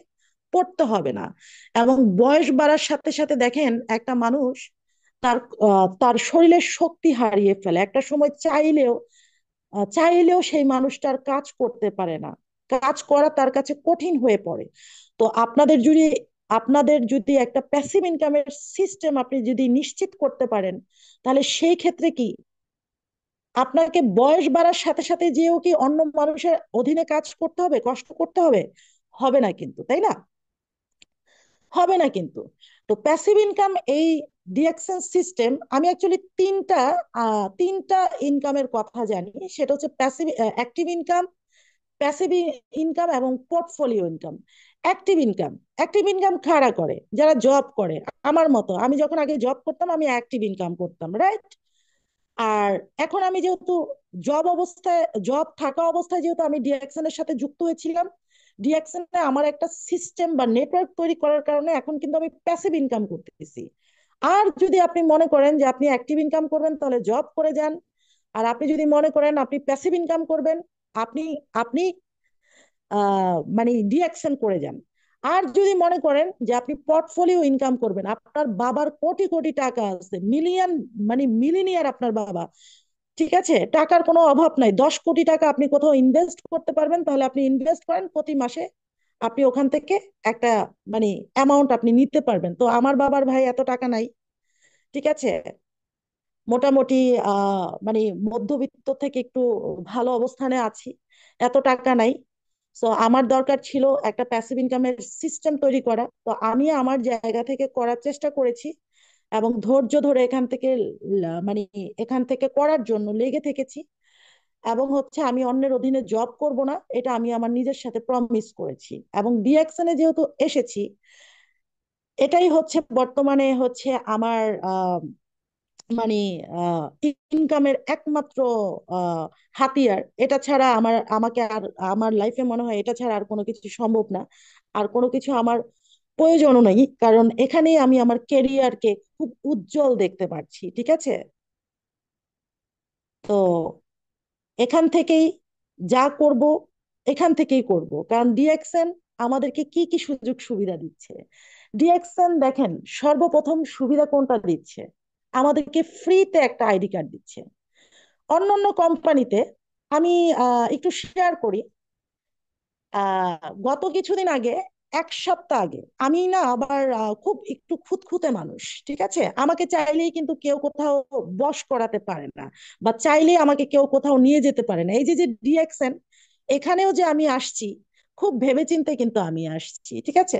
পড়তে হবে না। এবং বয়স বাড়ার সাথে সাথে দেখেন, একটা মানুষ তার তার শরীরের শক্তি হারিয়ে ফেলে একটা সময়, চাইলেও সেই মানুষটার কাজ করতে পারে না, কাজ করা তার কাছে কঠিন হয়ে পড়ে। তো আপনাদের যদি একটা প্যাসিভ ইনকামের সিস্টেম আপনি যদি নিশ্চিত করতে পারেন, তাহলে সেই ক্ষেত্রে কি আপনাকে বয়স বাড়ার সাথে সাথে যেও কি অন্য মানুষের অধীনে কাজ করতে হবে, কষ্ট করতে হবে? হবে না কিন্তু, তাই না? হবে না কিন্তু। তো প্যাসিভ ইনকাম, এই ডিএকশন সিস্টেম, আমি অ্যাকচুয়ালি তিনটা ইনকামের কথা জানি। সেটা হচ্ছে passive, active income, passive income এবং পোর্টফোলিও ইনকাম। অ্যাক্টিভ ইনকাম কারা করে? যারা জব করে, আমার মতো। আমি যখন আগে জব করতাম, আমি অ্যাক্টিভ ইনকাম করতাম, রাইট? আর এখন আমি যেহেতু জব থাকা অবস্থায় যেহেতু আমি ডিএকশনের সাথে যুক্ত হয়েছিলাম, ডিএকশনে আমার একটা সিস্টেম বা নেটওয়ার্ক তৈরি করার কারণে এখন কিন্তু আমি প্যাসিভ ইনকাম করতেছি। আর যদি আপনি মনে করেন যে আপনি অ্যাক্টিভ ইনকাম করবেন, তাহলে জব করে যান। আর আপনি যদি মনে করেন আপনি প্যাসিভ ইনকাম করবেন, আপনি আপনি মানে ডিএকশন করে যান। আর যদি মনে করেন যে আপনি পোর্টফোলিও ইনকাম করবেন, আপনার বাবার কোটি কোটি টাকা আছে, মানে মিলিনিয়ার আপনার বাবা, ঠিক আছে, টাকার কোনো অভাব নাই, 10 কোটি টাকা আপনি কোথাও ইনভেস্ট করতে পারবেন, তাহলে আপনি ইনভেস্ট করেন, প্রতি মাসে আপনি ওখান থেকে একটা মানে অ্যামাউন্ট আপনি নিতে পারবেন। তো আমার বাবার ভাই এত টাকা নাই, ঠিক আছে, মোটামুটি মানে মধ্যবিত্ত থেকে একটু ভালো অবস্থানে আছি, এত টাকা নাই। সো আমার দরকার ছিল একটা প্যাসিভ ইনকামের সিস্টেম তৈরি করা, তো আমি আমার জায়গা থেকে করার চেষ্টা করেছি এবং ধৈর্য ধরে মানে এখান থেকে করার জন্য লেগে থেকেছি। এবং হচ্ছে আমি অন্যের অধীনে জব করব না, এটা আমি আমার নিজের সাথে প্রমিস করেছি। এবং ডিএক্সএন এ যেহেতু এসেছি, এটাই হচ্ছে বর্তমানে হচ্ছে আমার মানে ইনকামের একমাত্র হাতিয়ার। এটা ছাড়া আমাকে আর আমার লাইফে মনে হয় এটা ছাড়া আর কোনো কিছু সম্ভব না, আর কোনো কিছু আমার প্রয়োজনও নেই, কারণ এখানেই আমি আমার কেরিয়ারকে খুব উজ্জ্বল দেখতে পাচ্ছি। ঠিক আছে, তো এখান থেকেই যা করব এখান থেকেই করব, কারণ ডিএক্সএন আমাদেরকে কি কি সুযোগ সুবিধা দিচ্ছে। ডিএক্সএন দেখেন, সর্বপ্রথম সুবিধা কোনটা দিচ্ছে, আমাদেরকে ফ্রিতে একটা আইডি কার্ড দিচ্ছে। অন্যান্য কোম্পানিতে আমি একটু শেয়ার করি। গত কিছুদিন আগে, এক সপ্তাহ আগে, আমি না আবার খুব একটু খুঁতখুঁতে মানুষ, ঠিক আছে, আমাকে চাইলেই কিন্তু কেউ কোথাও বশ করাতে পারে না, বা চাইলেই আমাকে কেউ কোথাও নিয়ে যেতে পারে না। এই যে যে ডিএক্সএন, এখানেও যে আমি আসছি, খুব ভেবেচিন্তে কিন্তু আমি আসছি। ঠিক আছে,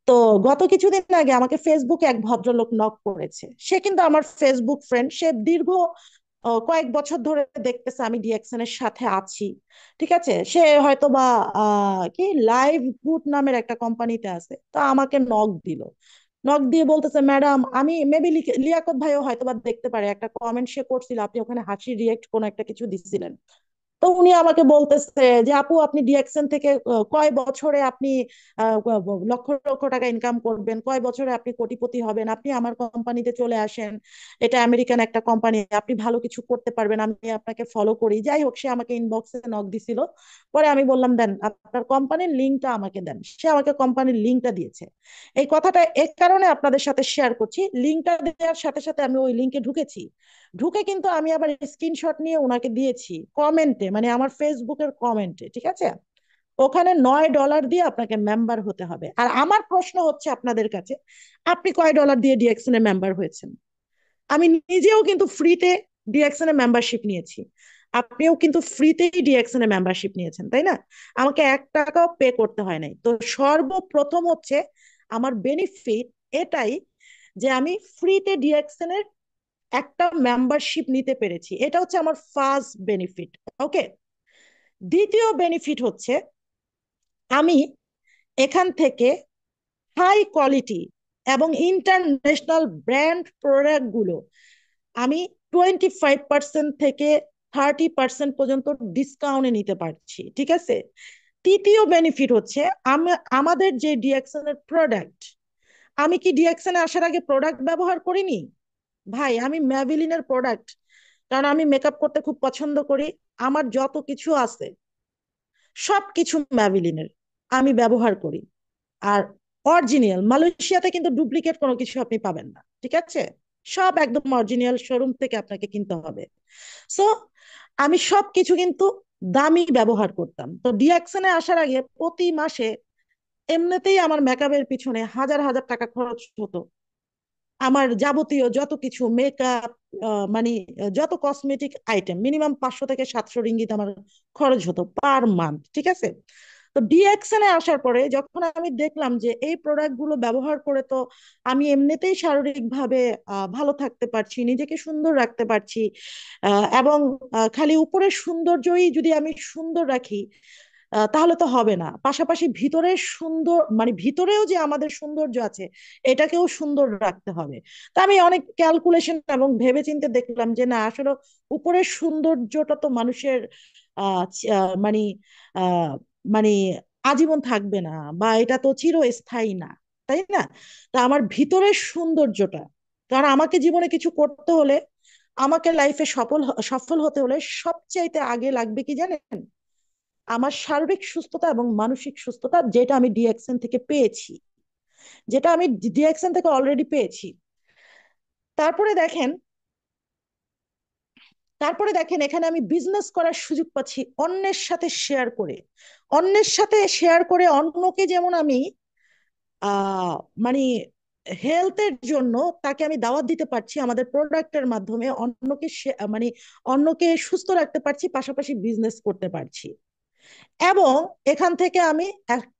তো গত কিছুদিন আগে আমাকে ফেসবুকে এক ভদ্রলোক নক করেছে। সে কিন্তু আমার ফেসবুক ফ্রেন্ড, সে দীর্ঘ কয়েক বছর ধরে দেখতেছে আমি ডিএক্সএন এর সাথে আছি। ঠিক আছে, সে হয়তো বা কি লাইভ গুড নামের একটা কোম্পানিতে আছে, তো আমাকে নক দিল। নক দিয়ে বলতেছে, ম্যাডাম, আমি মেবি লিয়াকত ভাইও হয়তো বা দেখতে পারে, একটা কমেন্ট সে করছিল, আপনি ওখানে হাসি রিয়েক্ট কোন একটা কিছু দিছিলেন। তো উনি আমাকে বলতেছে যে, আপু, আপনি ডিএক্সএন থেকে কয় বছরে আপনি লক্ষ লক্ষ টাকা ইনকাম করবেন, কয় বছরে আপনি কোটিপতি হবেন, আপনি আমার কোম্পানিতে চলে আসেন, এটা আমেরিকান একটা কোম্পানি, আপনি ভালো কিছু করতে পারবেন, আমি আপনাকে ফলো করি। যাই হোক, সে আমাকে ইনবক্সে নক দিছিল। পরে আমি বললাম, দেন আপনার কোম্পানির লিঙ্কটা আমাকে দেন। সে আমাকে কোম্পানির লিঙ্কটা দিয়েছে। এই কথাটা এক কারণে আপনাদের সাথে শেয়ার করছি, লিঙ্কটা দেওয়ার সাথে সাথে আমি ওই লিঙ্কে ঢুকেছি। ঢুকে কিন্তু আমি আবার স্ক্রিনশট নিয়ে ওনাকে দিয়েছি কমেন্টে, মানে আমার ফেসবুকের কমেন্টে। ঠিক আছে, ওখানে $9 দিয়ে আপনাকে মেম্বার হতে হবে। আর আমার প্রশ্ন হচ্ছে আপনাদের কাছে, আপনি কয় ডলার দিয়ে ডিএক্সএন এর মেম্বার হয়েছেন? আমি নিজেও কিন্তু ফ্রিতে ডিএক্সএন এর মেম্বারশিপ নিয়েছি, আপনিও কিন্তু ফ্রিতেই ডিএক্সএন এর মেম্বারশিপ নিয়েছেন, তাই না? আমাকে $1 পে করতে হয় নাই। তো সর্বপ্রথম হচ্ছে আমার বেনিফিট এটাই, যে আমি ফ্রিতে ডিএক্সএন এর একটা মেম্বারশিপ নিতে পেরেছি। এটা হচ্ছে আমার ফার্স্ট বেনিফিট। ওকে, দ্বিতীয় বেনিফিট হচ্ছে আমি এখান থেকে হাই কোয়ালিটি এবং ইন্টারন্যাশনাল ব্র্যান্ড প্রোডাক্ট গুলো আমি 25% থেকে 30% পর্যন্ত ডিসকাউন্টে নিতে পারছি। ঠিক আছে, তৃতীয় বেনিফিট হচ্ছে আমাদের যে ডিএক্সএন এর প্রোডাক্ট, আমি কি ডিএক্সএন এ আসার আগে প্রোডাক্ট ব্যবহার করিনি? ভাই, আমি ম্যাভিলিনের প্রোডাক্ট, কারণ আমি মেকআপ করতে খুব পছন্দ করি, আমার যত কিছু আছে সবকিছু ম্যাভিলিনের আমি ব্যবহার করি। আর অরিজিনাল, মালয়েশিয়াতে কিন্তু ডুপ্লিকেট কোনো কিছু আপনি পাবেন না। ঠিক আছে, সব একদম অরিজিনাল শোরুম থেকে আপনাকে কিনতে হবে। সো আমি সবকিছু কিন্তু দামি ব্যবহার করতাম। তো ডিএক্সএন এ আসার আগে প্রতি মাসে এমনিতেই আমার মেকআপের পিছনে হাজার হাজার টাকা খরচ হতো। আমার যাবতীয় যত কিছু মেকআপ, মানে যত কসমেটিক আইটেম, মিনিমাম 500 থেকে 700 রিঙ্গিত আমার খরচ হতো পার মান্থ। ঠিক আছে, তো ডিএক্সএন এ আসার পরে যখন আমি দেখলাম যে এই প্রোডাক্ট গুলো ব্যবহার করে তো আমি এমনিতেই শারীরিকভাবে ভালো থাকতে পারছি, নিজেকে সুন্দর রাখতে পারছি, এবং খালি উপরের সৌন্দর্যই যদি আমি সুন্দর রাখি তাহলে তো হবে না, পাশাপাশি ভিতরের সুন্দর, মানে ভিতরেও যে আমাদের সৌন্দর্য আছে এটাকেও সুন্দর রাখতে হবে। তা আমি অনেক ক্যালকুলেশন এবং ভেবেচিন্তে দেখলাম যে না, আসলে উপরের সৌন্দর্যটা তো মানুষের মানে আহ মানে আজীবন থাকবে না, বা এটা তো চিরস্থায়ী না, তাই না? তা আমার ভিতরের সৌন্দর্যটা, কারণ আমাকে জীবনে কিছু করতে হলে, আমাকে লাইফে সফল হতে হলে সবচাইতে আগে লাগবে কি জানেন? আমার সার্বিক সুস্থতা এবং মানসিক সুস্থতা, যেটা আমি ডিএক্সএন থেকে পেয়েছি, যেটা আমি ডিএক্সএন থেকে অলরেডি পেয়েছি। তারপরে দেখেন, এখানে আমি বিজনেস করার সুযোগ পাচ্ছি অন্যের সাথে শেয়ার করে। অন্যকে যেমন আমি আহ মানে হেলথের জন্য তাকে আমি দাওয়াত দিতে পারছি আমাদের প্রোডাক্টের মাধ্যমে, মানে অন্যকে সুস্থ রাখতে পারছি, পাশাপাশি বিজনেস করতে পারছি। এবং এখান থেকে আমি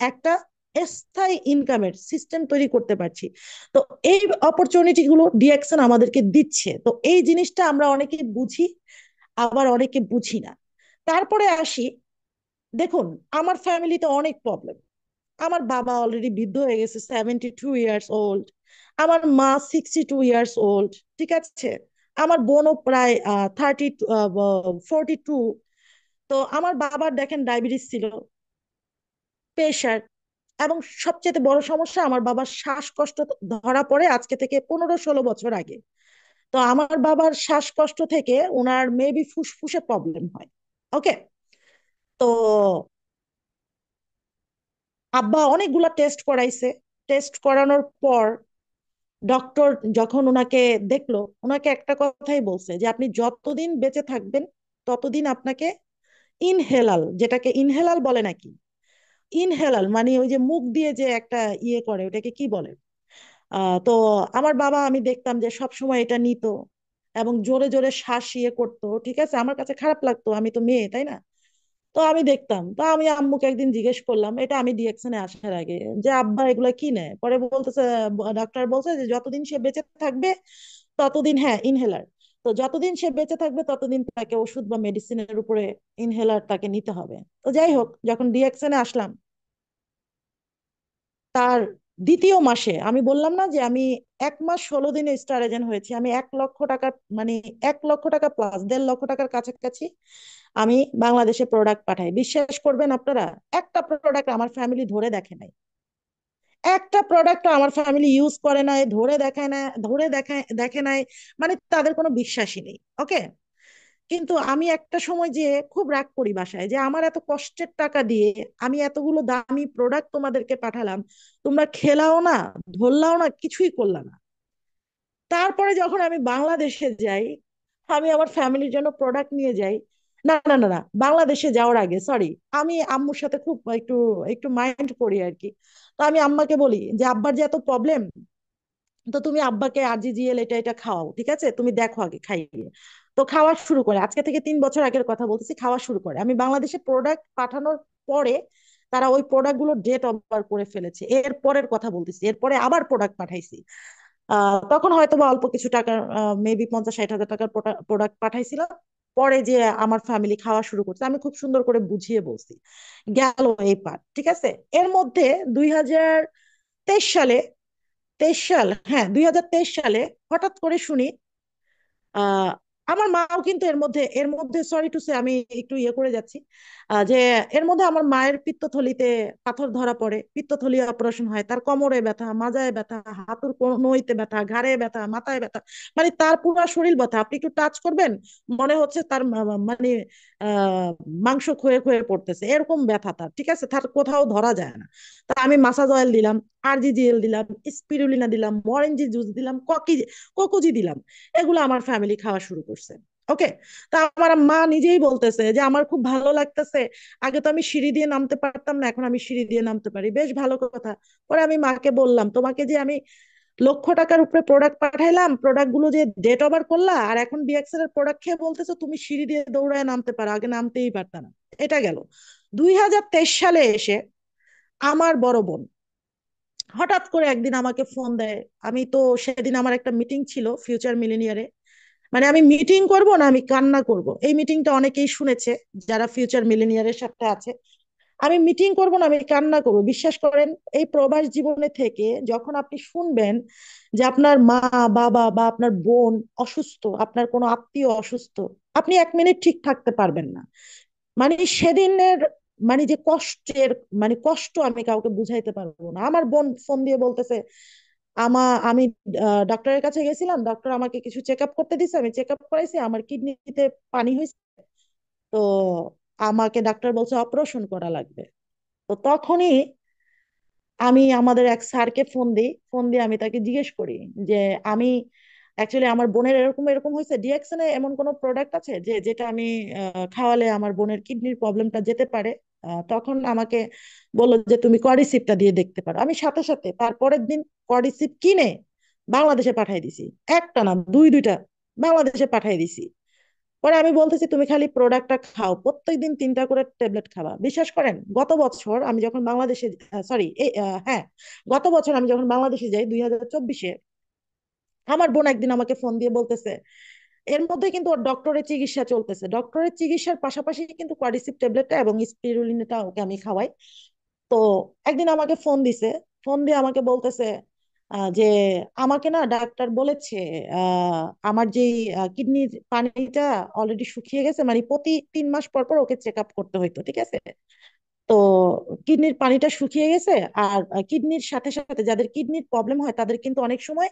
একটা স্থায়ী ইনকামের সিস্টেম তৈরি করতে পারছি। তো এই অপরচুনিটি গুলো ডিএক্সএন আমাদেরকে দিচ্ছে। তো এই জিনিসটা আমরা অনেকে বুঝি, আবার অনেকে বুঝি না। তারপরে আসি, দেখুন আমার ফ্যামিলিতে অনেক প্রবলেম। আমার বাবা অলরেডি বৃদ্ধ হয়ে গেছে, 72 ইয়ার্স ওল্ড। আমার মা 62 ইয়ার্স ওল্ড। ঠিক আছে, আমার বোনও প্রায় 42। তো আমার বাবার দেখেন ডায়াবেটিস ছিল, প্রেশার, এবং সবচেয়ে বড় সমস্যা আমার বাবার শ্বাসকষ্ট ধরা পড়ে আজকে থেকে 15-16 বছর আগে। তো আমার বাবার শ্বাসকষ্ট থেকে ওনার মেবি ফুসফুসে প্রবলেম হয়। ওকে। তো আব্বা অনেকগুলা টেস্ট করাইছে। টেস্ট করানোর পর ডক্টর যখন ওনাকে দেখলো, ওনাকে একটা কথাই বলছে যে আপনি যতদিন বেঁচে থাকবেন ততদিন আপনাকে ইনহেলাল, যেটাকে ইনহেলাল বলে নাকি, ইনহেলাল মানে ওই যে মুখ দিয়ে যে একটা ইয়ে করে, ওটাকে কি বলে? তো আমার বাবা, আমি দেখতাম যে সব সময় এটা নিত এবং জোরে জোরে শ্বাস ইয়ে করতো। ঠিক আছে, আমার কাছে খারাপ লাগতো, আমি তো মেয়ে, তাই না? তো আমি দেখতাম, তো আমি আম্মুকে একদিন জিজ্ঞেস করলাম, এটা আমি ডিএকশনে আসার আগে, যে আব্বা এগুলা কি নেয়? পরে বলতেছে, ডাক্তার বলছে যে যতদিন সে বেঁচে থাকবে ততদিন, হ্যাঁ ইনহেলার, তো যতদিন সে বেঁচে থাকবে ততদিন তাকে ওষুধ বা মেডিসিনের উপরে ইনহেলার তাকে নিতে হবে। তো যাই হোক, যখন ডিএকশনে আসলাম, তার দ্বিতীয় মাসে, আমি বললাম না যে আমি 1 মাস 16 দিনে স্টার এজেন্ট হয়েছি, আমি 1 লক্ষ টাকা, মানে 1 লক্ষ টাকা প্লাস 1.5 লক্ষ টাকার কাছাকাছি আমি বাংলাদেশে প্রোডাক্ট পাঠাই। বিশ্বাস করবেন আপনারা, একটা প্রোডাক্ট আমার ফ্যামিলি ধরে দেখে নাই, একটা প্রোডাক্ট আমার ফ্যামিলি ইউজ করে নাই, ধরে দেখায় না, ধরে দেখায় দেখে নাই, মানে তাদের কোনো বিশ্বাসই নেই। ওকে। কিন্তু আমি একটা সময় যে খুব রাগ করি বাসায়, যে আমার এত কষ্টের টাকা দিয়ে আমি এতগুলো দামি প্রোডাক্ট তোমাদেরকে পাঠালাম, তোমরা খেলাও না, ধরলাও না, কিছুই করলা না। তারপরে যখন আমি বাংলাদেশে যাই, আমি আমার ফ্যামিলির জন্য প্রোডাক্ট নিয়ে যাই। না না না না, বাংলাদেশে যাওয়ার আগে, সরি, আমি আম্মুর সাথে খুব একটু একটু মাইন্ড করি আর কি। তো আমি আম্মাকে বলি যে আব্বার যে এত প্রবলেম, তো তুমি আব্বাকে আরজিজিএল এটা এটা খাওয়াও, ঠিক আছে, তুমি দেখো আগে খাইয়ে। তো খাওয়া শুরু করে, আজকে থেকে 3 বছর আগের কথা বলতেছি, খাওয়া শুরু করে। আমি বাংলাদেশে প্রোডাক্ট পাঠানোর পরে তারা ওই প্রোডাক্ট গুলো ডেট ওভার করে ফেলেছে, এর পরের কথা বলতেছি, এরপরে আবার প্রোডাক্ট পাঠাইছি। তখন হয়তো বা অল্প কিছু টাকা, মেবি 50-60 হাজার টাকার প্রোডাক্ট পাঠাইছিলাম। পরে যে আমার ফ্যামিলি খাওয়া শুরু করছে, আমি খুব সুন্দর করে বুঝিয়ে বলছি। গেল এই পার্ট, ঠিক আছে। এর মধ্যে 2023 সালে, 23 সাল, হ্যাঁ 2023 সালে হঠাৎ করে শুনি, আহ আমার মাও কিন্তু এর মধ্যে সরি টু সে, আমি একটু ইয়ে করে যাচ্ছি, যে এর মধ্যে আমার মায়ের পিত্তথলিতে পাথর ধরা পড়ে, পিত্তথলি অপারেশন হয়, তার কোমরে ব্যথা, মাজায় ব্যথা, হাঁটুর কনুইতে ব্যথা, ঘাড়ে ব্যথা, মাথায় ব্যথা, মানে তার পুরো শরীর ব্যথা। আপনি একটু টাচ করবেন, মনে হচ্ছে তার মানে আহ মাংস ক্ষয়ে ক্ষয়ে পড়তেছে, এরকম ব্যথা তার। ঠিক আছে, তার কোথাও ধরা যায় না। তা আমি মাসাজ অয়েল দিলাম, আরজিজিএল দিলাম, স্পিরুলিনা দিলাম, মরেঞ্জি জুস দিলাম, কোকুজি দিলাম, এগুলো আমার ফ্যামিলি খাওয়া শুরু করছে। ওকে। তা আমার মা নিজেই বলতেছে যে আমার খুব ভালো লাগতেছে, আগে তো আমি সিঁড়ি দিয়ে নামতে পারতাম না, এখন আমি সিঁড়ি দিয়ে নামতে পারি, বেশ ভালো কথা। পরে আমি মাকে বললাম, তোমাকে যে আমি লক্ষ টাকার উপরে প্রোডাক্ট পাঠাইলাম, প্রোডাক্ট গুলো যে ডেট ওভার করলা, আর এখন ডিএক্সএল এর প্রোডাক্ট খেয়ে বলতেছো তুমি সিঁড়ি দিয়ে দৌড়ায় নামতে পারো, আগে নামতেই পারতা না। এটা গেল। 2023 সালে এসে আমার বড় বোন হঠাৎ করে একদিন আমাকে ফোন দেয়। আমি তো সেদিন আমার একটা মিটিং ছিল ফিউচার মিলেনিয়ারে, মানে আমি মিটিং করব না আমি কান্না করব, এই মিটিংটা অনেকেই শুনেছে যারা ফিউচার মিলেনিয়ারের সাথে আছে। আমি মিটিং করব না আমি কান্না করব, বিশ্বাস করেন। এই প্রবাস জীবনে থেকে যখন আপনি শুনবেন যে আপনার মা, বাবা বা আপনার বোন অসুস্থ, আপনার কোনো আত্মীয় অসুস্থ, আপনি 1 মিনিট ঠিক থাকতে পারবেন না। মানে সেদিনের, মানে যে কষ্টের, মানে কষ্ট আমি কাউকে বুঝাইতে পারবো না। আমার বোন ফোন দিয়ে বলতেছে, আমি ডক্টরের কাছে গেছিলাম, ডক্টর আমাকে কিছু চেক আপ করতে দিছে, আমি চেক আপ করাইছি, আমার কিডনিতে পানি হয়েছে। তো আমাকে ডাক্তার বলছে অপারেশন করা লাগবে। তো তখনই আমি আমাদের এক স্যারকে ফোন দিই, ফোন দিয়ে আমি তাকে জিজ্ঞেস করি যে আমি অ্যাকচুয়ালি আমার বোনের এরকম এরকম হয়েছে, ডিএক্সনে এমন কোনো প্রোডাক্ট আছে যে যেটা আমি খাওয়ালে আমার বোনের কিডনির প্রবলেমটা যেতে পারে? তখন আমাকে বললো যে তুমি কডিসিপটা দিয়ে দেখতে পারো। আমি সাথে সাথে তারপরের দিন কডিসিপ কিনে বাংলাদেশে পাঠাই দিছি, একটা না দুইটা বাংলাদেশে পাঠাই দিছি। পরে আমি বলতেছি তুমি খালি প্রোডাক্টটা খাও, প্রত্যেকদিন 3টা করে ট্যাবলেট খাবা। বিশ্বাস করেন, গত বছর আমি যখন বাংলাদেশে, সরি, হ্যাঁ, গত বছর আমি যখন বাংলাদেশে যাই 2024-এ, আমার বোন একদিন আমাকে ফোন দিয়ে বলতেছে এর মধ্যে কিন্তু ওর ডক্টরের চিকিৎসা চলতেছে, ডক্টরের চিকিৎসার পাশাপাশি কিন্তু কোয়াড্রিসিপ ট্যাবলেটটা এবং স্পিরুলিনাটা ওকে আমি খাওয়াই। তো একদিন আমাকে ফোন দিছে, ফোন দিয়ে আমাকে বলতেছে যে আমাকে না ডাক্তার বলেছে আমার যে কিডনির পানিটা অলরেডি শুকিয়ে গেছে, মানে প্রতি 3 মাস পর পর ওকে চেক আপ করতে হইতো, ঠিক আছে? তো কিডনির পানিটা শুকিয়ে গেছে। আর কিডনির সাথে সাথে যাদের কিডনির প্রবলেম হয় তাদের কিন্তু অনেক সময়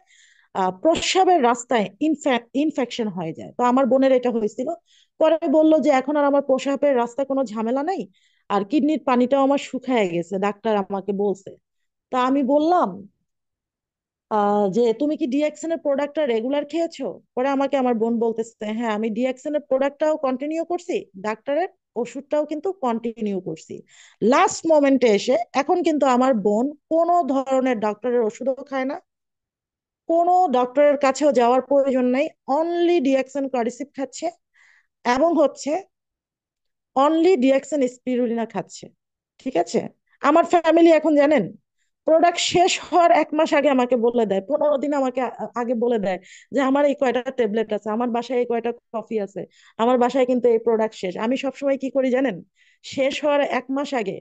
প্রস্রাবের রাস্তায় ইনফেকশন হয়ে যায়। তো আমার বোনের এটা হয়েছিল। পরে বললো যে এখন আর আমার প্রস্রাবের রাস্তায় কোনো ঝামেলা নাই, আর কিডনির পানিটাও আমার শুকায় গেছে, ডাক্তার আমাকে বলছে। তা আমি বললাম যে তুমি কি ডিএক্সএন এর প্রোডাক্টটা রেগুলার খেয়েছো? পরে আমাকে আমার বোন বলতেছে হ্যাঁ আমি ডিএক্সএন এর প্রোডাক্টটাও কন্টিনিউ করছি, ডাক্তারের ওষুধটাও কিন্তু কন্টিনিউ করছি। লাস্ট মোমেন্টে এসে এখন কিন্তু আমার বোন কোনো ধরনের ডক্টরের ওষুধও খায় না, কোনো ডক্টরের কাছেও যাওয়ার প্রয়োজন নাই, অনলি ডিএক্সএন কার্ডিসিপ খাচ্ছে এবং হচ্ছে অনলি ডিএক্সএন স্পিরুলিনা খাচ্ছে। ঠিক আছে? আমার ফ্যামিলি এখন জানেন প্রোডাক্ট শেষ হওয়ার 1 মাস আগে আমাকে বলে দেয়, 15 দিন আমাকে আগে বলে দেয় যে আমার এই কয়টা ট্যাবলেট আছে, আমার বাসায় এই কয়টা কফি আছে, আমার বাসায় কিন্তু এই প্রোডাক্ট শেষ। আমি সবসময় কি করি জানেন? শেষ হওয়ার 1 মাস আগে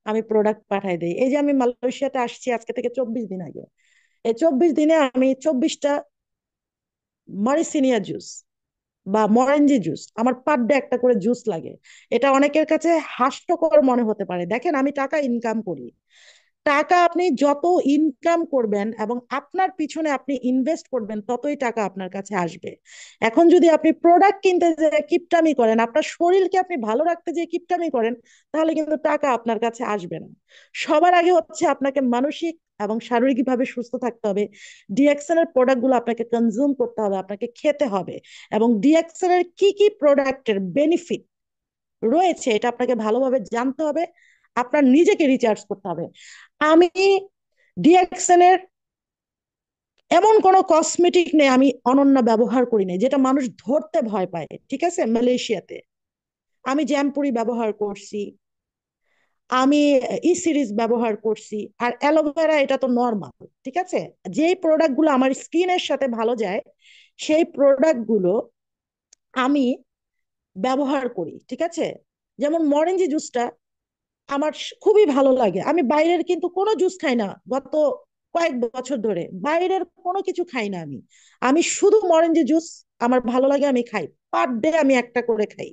আমি প্রোডাক্ট পাঠাই দিই। এই যে আমি মালয়েশিয়াতে আসছি আজকে থেকে 24 দিন আগে, এই 24 দিনে আমি 24টা মারিসিনিয়া জুস বা মরেঞ্জি জুস, আমার পার ডে একটা করে জুস লাগে। এটা অনেকের কাছে হাস্যকর মনে হতে পারে, দেখেন আমি টাকা ইনকাম করি, টাকা আপনি যত ইনকাম করবেন এবং আপনার পিছনে আপনি ইনভেস্ট করবেন ততই টাকা আপনার কাছে আসবে। এখন যদি আপনি প্রোডাক্ট কিনতে যে কিপটামি করেন, আপনার শরীরকে আপনি ভালো রাখতে যে কিপটামি করেন, তাহলে কিন্তু টাকা আপনার কাছে আসবে না। সবার আগে হচ্ছে আপনাকে মানসিক এবং শারীরিকভাবে সুস্থ থাকতে হবে। ডিএক্সএন এর প্রোডাক্ট গুলো আপনাকে কনজিউম করতে হবে, আপনাকে খেতে হবে, এবং ডিএক্সএন এর কি কি প্রোডাক্টের বেনিফিট রয়েছে এটা আপনাকে ভালোভাবে জানতে হবে, আপনার নিজেকে রিচার্জ করতে হবে। আমি ডিএক্সএন এর এমন কোনো কসমেটিক নেই আমি অনন্য ব্যবহার করি নাই যেটা মানুষ ধরতে ভয় পায়, ঠিক আছে? মালয়েশিয়াতে আমি জ্যামপুরি ব্যবহার করছি, আমি ই সিরিজ ব্যবহার করছি, আর অ্যালোভেরা এটা তো নর্মাল, ঠিক আছে? যেই প্রোডাক্ট গুলো আমার স্কিনের সাথে ভালো যায় সেই প্রোডাক্ট গুলো আমি ব্যবহার করি, ঠিক আছে? যেমন মরেঞ্জি জুসটা আমার খুবই ভালো লাগে। আমি বাইরের কিন্তু কোনো জুস খাই না, গত কয়েক বছর ধরে বাইরের কোনো কিছু খাই না আমি। আমি শুধু মরেঞ্জি জুস আমার ভালো লাগে, আমি খাই, পার ডে আমি একটা করে খাই।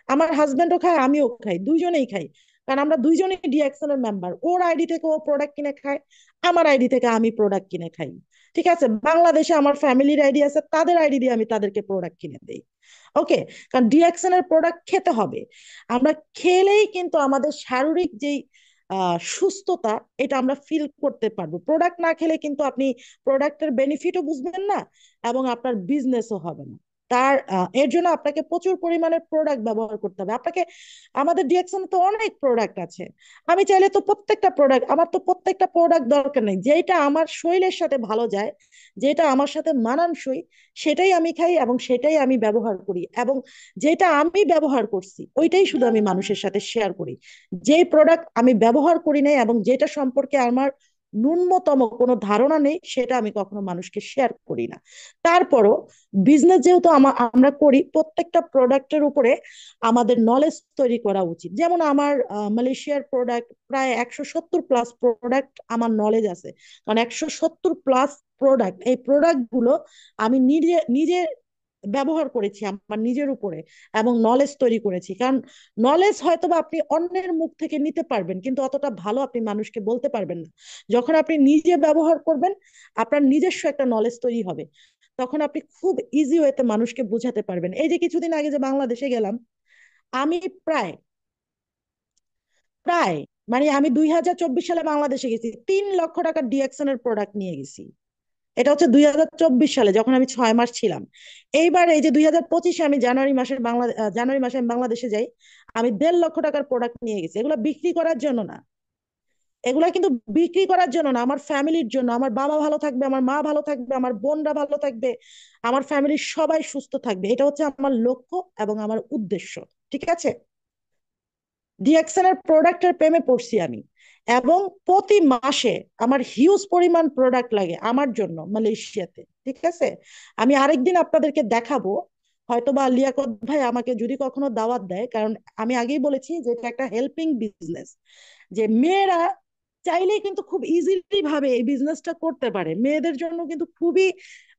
আমার হাজবেন্ডও খায়, আমিও খাই, দুইজনেই খাই। কারণ আমরা দুইজনেই ডিএক্সএল এর মেম্বার, ওর আইডি থেকে ও প্রোডাক্ট কিনে খায়, আমার আইডি থেকে আমি প্রোডাক্ট কিনে খাই। ঠিক আছে? বাংলাদেশে আমার ফ্যামিলির আইডি আছে, তাদের আইডি দিয়ে আমি তাদেরকে প্রোডাক্ট কিনে দেই। ওকে? কারণ ডিএক্সএল এর প্রোডাক্ট খেতে হবে। আমরা খেলেই কিন্তু আমাদের শারীরিক যেই সুস্থতা এটা আমরা ফিল করতে পারবো। প্রোডাক্ট না খেলে কিন্তু আপনি প্রোডাক্টের বেনিফিটও বুঝবেন না এবং আপনার বিজনেসও হবে না। এর জন্য আপনাকে প্রচুর পরিমাণের প্রোডাক্ট ব্যবহার করতে হবে আপনাকে। আমাদের ডিএক্সন তো অনেক প্রোডাক্ট আছে, আমি চাইলে তো প্রত্যেকটা প্রোডাক্ট, আমার তো প্রত্যেকটা প্রোডাক্ট দরকার নেই, যেটা আমার শরীরের সাথে ভালো যায়, যেটা আমার সাথে মানানসই, সেটাই আমি খাই এবং সেটাই আমি ব্যবহার করি, এবং যেটা আমি ব্যবহার করছি ওইটাই শুধু আমি মানুষের সাথে শেয়ার করি। যেই প্রোডাক্ট আমি ব্যবহার করি নাই এবং যেটা সম্পর্কে আমার ন্যূনতম কোনো ধারণা নেই সেটা আমি কখনো মানুষকে শেয়ার করি না। তারপরও বিজনেস যেহেতু আমরা করি, প্রত্যেকটা প্রোডাক্টের উপরে আমাদের নলেজ তৈরি করা উচিত। যেমন আমার মালয়েশিয়ার প্রোডাক্ট প্রায় 170+ প্রোডাক্ট আমার নলেজ আছে। কারণ 170+ প্রোডাক্ট, এই প্রোডাক্ট গুলো আমি নিজে নিজে ব্যবহার করেছি আমার নিজের উপরে এবং নলেজ তৈরি করেছি। কারণ নলেজ হয়তো বা আপনি অন্যের মুখ থেকে নিতে পারবেন কিন্তু অতটা ভালো আপনি মানুষকে বলতে পারবেন না। যখন আপনি নিজে ব্যবহার করবেন, আপনার নিজস্ব একটা নলেজ তৈরি হবে, তখন আপনি খুব ইজি ওয়েতে মানুষকে বোঝাতে পারবেন। এই যে কিছুদিন আগে যে বাংলাদেশে গেলাম, আমি প্রায় প্রায় মানে আমি 2024 সালে বাংলাদেশে গেছি, 3 লক্ষ টাকা ডিএক্সন এর প্রোডাক্ট নিয়ে গেছি। এটা হচ্ছে 2024 সালে যখন আমি 6 মাস ছিলাম। এইবার এই যে 2025-এ আমি জানুয়ারি মাসে আমি বাংলাদেশে যাই, আমি 1.5 লক্ষ টাকার প্রোডাক্ট নিয়ে গেছি। এগুলো বিক্রি করার জন্য না, এগুলা কিন্তু বিক্রি করার জন্য না, আমার ফ্যামিলির জন্য। আমার বাবা ভালো থাকবে, আমার মা ভালো থাকবে, আমার বোনরা ভালো থাকবে, আমার ফ্যামিলির সবাই সুস্থ থাকবে, এটা হচ্ছে আমার লক্ষ্য এবং আমার উদ্দেশ্য। ঠিক আছে? ডিএক্সএন এর প্রোডাক্টের প্রেমে পড়ছি আমি, এবং প্রতি মাসে আমার হিউজ পরিমাণ প্রোডাক্ট লাগে আমার জন্য মালয়েশিয়াতে। ঠিক আছে? আমি আরেকদিন আপনাদেরকে দেখাবো হয়তো বা লিয়াকত ভাই আমাকে যদি কখনো দাওয়াত দেয়, কারণ আমি আগেই বলেছি যে এটা একটা হেল্পিং বিজনেস, যে মেয়েরা চাইলেই কিন্তু খুব ইজিলি ভাবে এই বিজনেসটা করতে পারে। মেয়েদের জন্য কিন্তু খুবই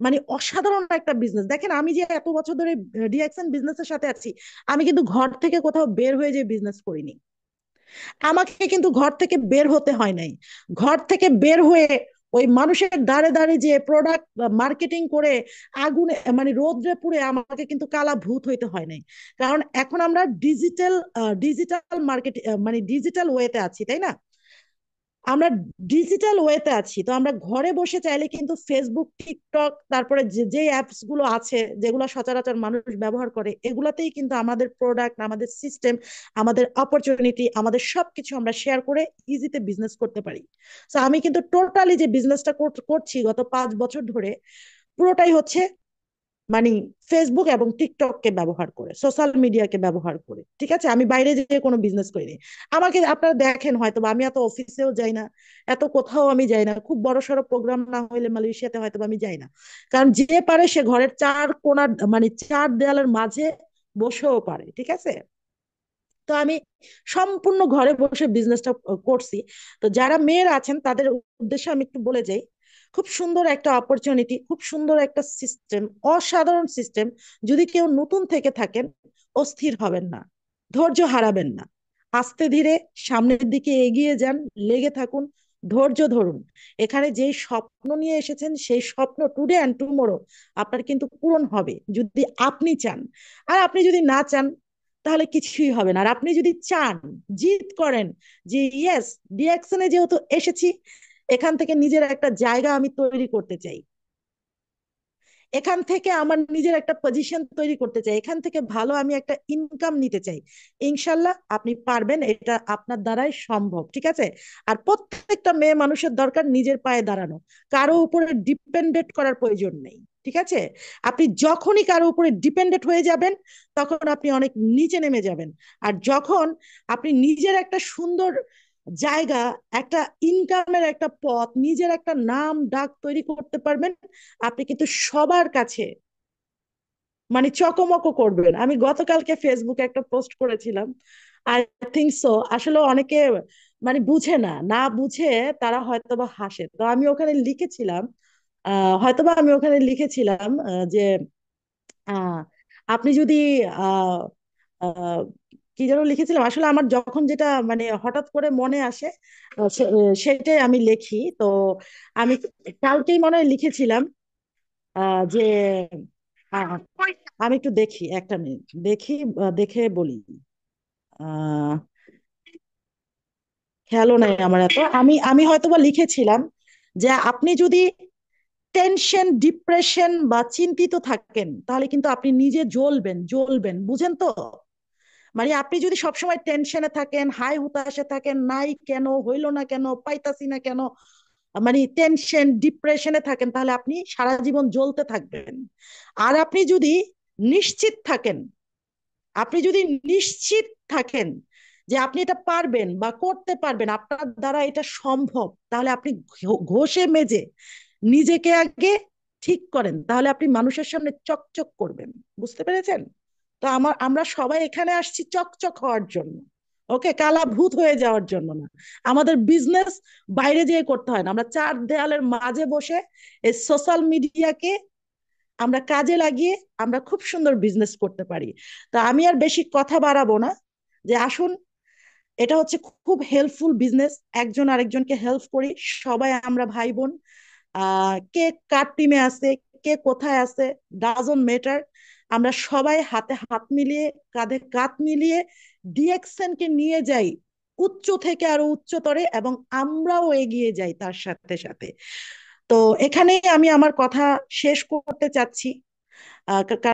মানে অসাধারণ একটা বিজনেস। দেখেন আমি যে এত বছর ধরে ডিএক্সএন বিজনেসের সাথে আছি, আমি কিন্তু ঘর থেকে কোথাও বের হয়ে যে বিজনেস করিনি। আমাকে কিন্তু ঘর থেকে বের হতে হয় নাই। ঘর থেকে বের হয়ে ওই মানুষের দ্বারে দ্বারে যে প্রোডাক্ট মার্কেটিং করে আগুনে মানে রোদ্রে পুড়ে আমাকে কিন্তু কালা ভূত হইতে হয় নাই। কারণ এখন আমরা ডিজিটাল মার্কেট মানে ডিজিটাল ওয়েতে আছি, তাই না? আমরা ডিজিটাল ওয়েতে আছি, তো আমরা ঘরে বসে চাইলে কিন্তু ফেসবুক, টিকটক, তারপরে যে যে অ্যাপস গুলো আছে যেগুলো সচরাচর মানুষ ব্যবহার করে, এগুলাতেই কিন্তু আমাদের প্রোডাক্ট, আমাদের সিস্টেম, আমাদের অপরচুনিটি, আমাদের সবকিছু আমরা শেয়ার করে ইজিতে বিজনেস করতে পারি। তো আমি কিন্তু টোটালি যে বিজনেসটা করছি গত 5 বছর ধরে, পুরোটাই হচ্ছে মানে ফেসবুক এবং টিকটককে ব্যবহার করে, সোশ্যাল মিডিয়াকে ব্যবহার করে। ঠিক আছে, আমি বাইরে যেয়ে কোনো বিজনেস করিনি। আমাকে আপনারা দেখেন হয়তো বা আমি এত অফিসেও যাই না, এত কোথাও আমি যাই না, খুব বড় সড়ো প্রোগ্রাম না হইলে মালয়েশিয়াতে হয়তো বা আমি যাই না। কারণ যে পারে সে ঘরের চার কোণার মানে চার দেয়ালের মাঝে বসেও পারে। ঠিক আছে, তো আমি সম্পূর্ণ ঘরে বসে বিজনেসটা করছি। তো যারা মেয়েরা আছেন তাদের উদ্দেশ্যে আমি একটু বলে যাই, খুব সুন্দর একটা অপরচুনিটি, খুব সুন্দর একটা সিস্টেম, অসাধারণ সিস্টেম। যদি কেউ নতুন থেকে থাকেন, অস্থির হবেন না, ধৈর্য হারাবেন না, আস্তে ধীরে সামনের দিকে এগিয়ে যান, লেগে থাকুন, ধৈর্য ধরুন। এখানে যেই স্বপ্ন নিয়ে এসেছেন সেই স্বপ্ন টুডে অ্যান্ড টুমোরো আপনার কিন্তু পূরণ হবে, যদি আপনি চান। আর আপনি যদি না চান, তাহলে কিছুই হবে না। আর আপনি যদি চান, জিদ করেন যে ইয়েস, ডিএকশনে যেহেতু এসেছি, এখান থেকে নিজের একটা জায়গা আমি তৈরি করতে চাই, এখান থেকে আমার নিজের একটা পজিশন তৈরি করতে চাই, এখান থেকে ভালো আমি একটা ইনকাম নিতে চাই, ইনশাল্লাহ আপনি পারবেন, এটা আপনার দ্বারাই সম্ভব। ঠিক আছে, আর প্রত্যেকটা মেয়ে মানুষের দরকার নিজের পায়ে দাঁড়ানো, কারো উপরে ডিপেন্ডেন্ট করার প্রয়োজন নেই। ঠিক আছে, আপনি যখনই কারো উপরে ডিপেন্ডেন্ট হয়ে যাবেন, তখন আপনি অনেক নিচে নেমে যাবেন। আর যখন আপনি নিজের একটা সুন্দর জায়গা, একটা ইনকামের একটা পথ, নিজের একটা নাম ডাক তৈরি করতে পারবেন, আপনি কিন্তু সবার কাছে মানে চকমক করবেন। আমি গতকালকে ফেসবুকে একটা পোস্ট করেছিলাম, আই থিঙ্ক সো, আসলে অনেকে মানে বুঝে না, না বুঝে তারা হয়তোবা হাসে। তো আমি ওখানে লিখেছিলাম, হয়তোবা আমি ওখানে লিখেছিলাম যে আহ, আপনি যদি আহ আহ, কি যেন লিখেছিলাম, আসলে আমার যখন যেটা মানে হঠাৎ করে মনে আসে সেটাই আমি লিখি। তো আমি কালকেই মনে হয় লিখেছিলাম যে আহ, আমি একটু দেখি, একটা মিনিট দেখি, দেখে বলি। আহ খেয়ালও নাই আমার এত। আমি আমি হয়তোবা লিখেছিলাম যে আপনি যদি টেনশন, ডিপ্রেশন বা চিন্তিত থাকেন, তাহলে কিন্তু আপনি নিজে জ্বলবেন, জ্বলবেন, বুঝেন তো? মানে আপনি যদি সবসময় টেনশনে থাকেন, হাই হুতাশে থাকেন, নাই কেন হইলো না, কেন পাইতাছি না, কেন মানে টেনশন ডিপ্রেশনে থাকেন, তাহলে আপনি সারা জীবন জ্বলতে থাকবেন। আর আপনি যদি নিশ্চিত থাকেন, আপনি যদি নিশ্চিত থাকেন যে আপনি এটা পারবেন বা করতে পারবেন, আপনার দ্বারা এটা সম্ভব, তাহলে আপনি ঘষে মেজে নিজেকে আগে ঠিক করেন, তাহলে আপনি মানুষের সামনে চকচক করবেন। বুঝতে পেরেছেন? তো আমরা সবাই এখানে আসছি চকচক হওয়ার জন্য, ওকে, কালা ভূত হয়ে যাওয়ার জন্য না। আমাদের বিজনেস বাইরে যেয়ে করতে হয় না, আমরা চার দেয়ালের মাঝে বসে এই সোশ্যাল মিডিয়াকে আমরা কাজে লাগিয়ে আমরা খুব সুন্দর বিজনেস করতে পারি। তো আমি আর বেশি কথা বাড়াবো না, যে আসুন, এটা হচ্ছে খুব হেল্পফুল বিজনেস, একজন আরেকজনকে হেল্প করি, সবাই আমরা ভাই বোন। কে কার টিমে আছে, কে কোথায় আছে, ডাজন্ট ম্যাটার, আমরা সবাই হাতে হাত মিলিয়ে, কাঁধে কাঁধ মিলিয়ে ডিএক্সএন কে নিয়ে যাই উচ্চ থেকে আরো উচ্চতরে, এবং আমরাও এগিয়ে যাই তার সাথে সাথে। তো এখানেই আমি আমার কথা শেষ করতে চাচ্ছি।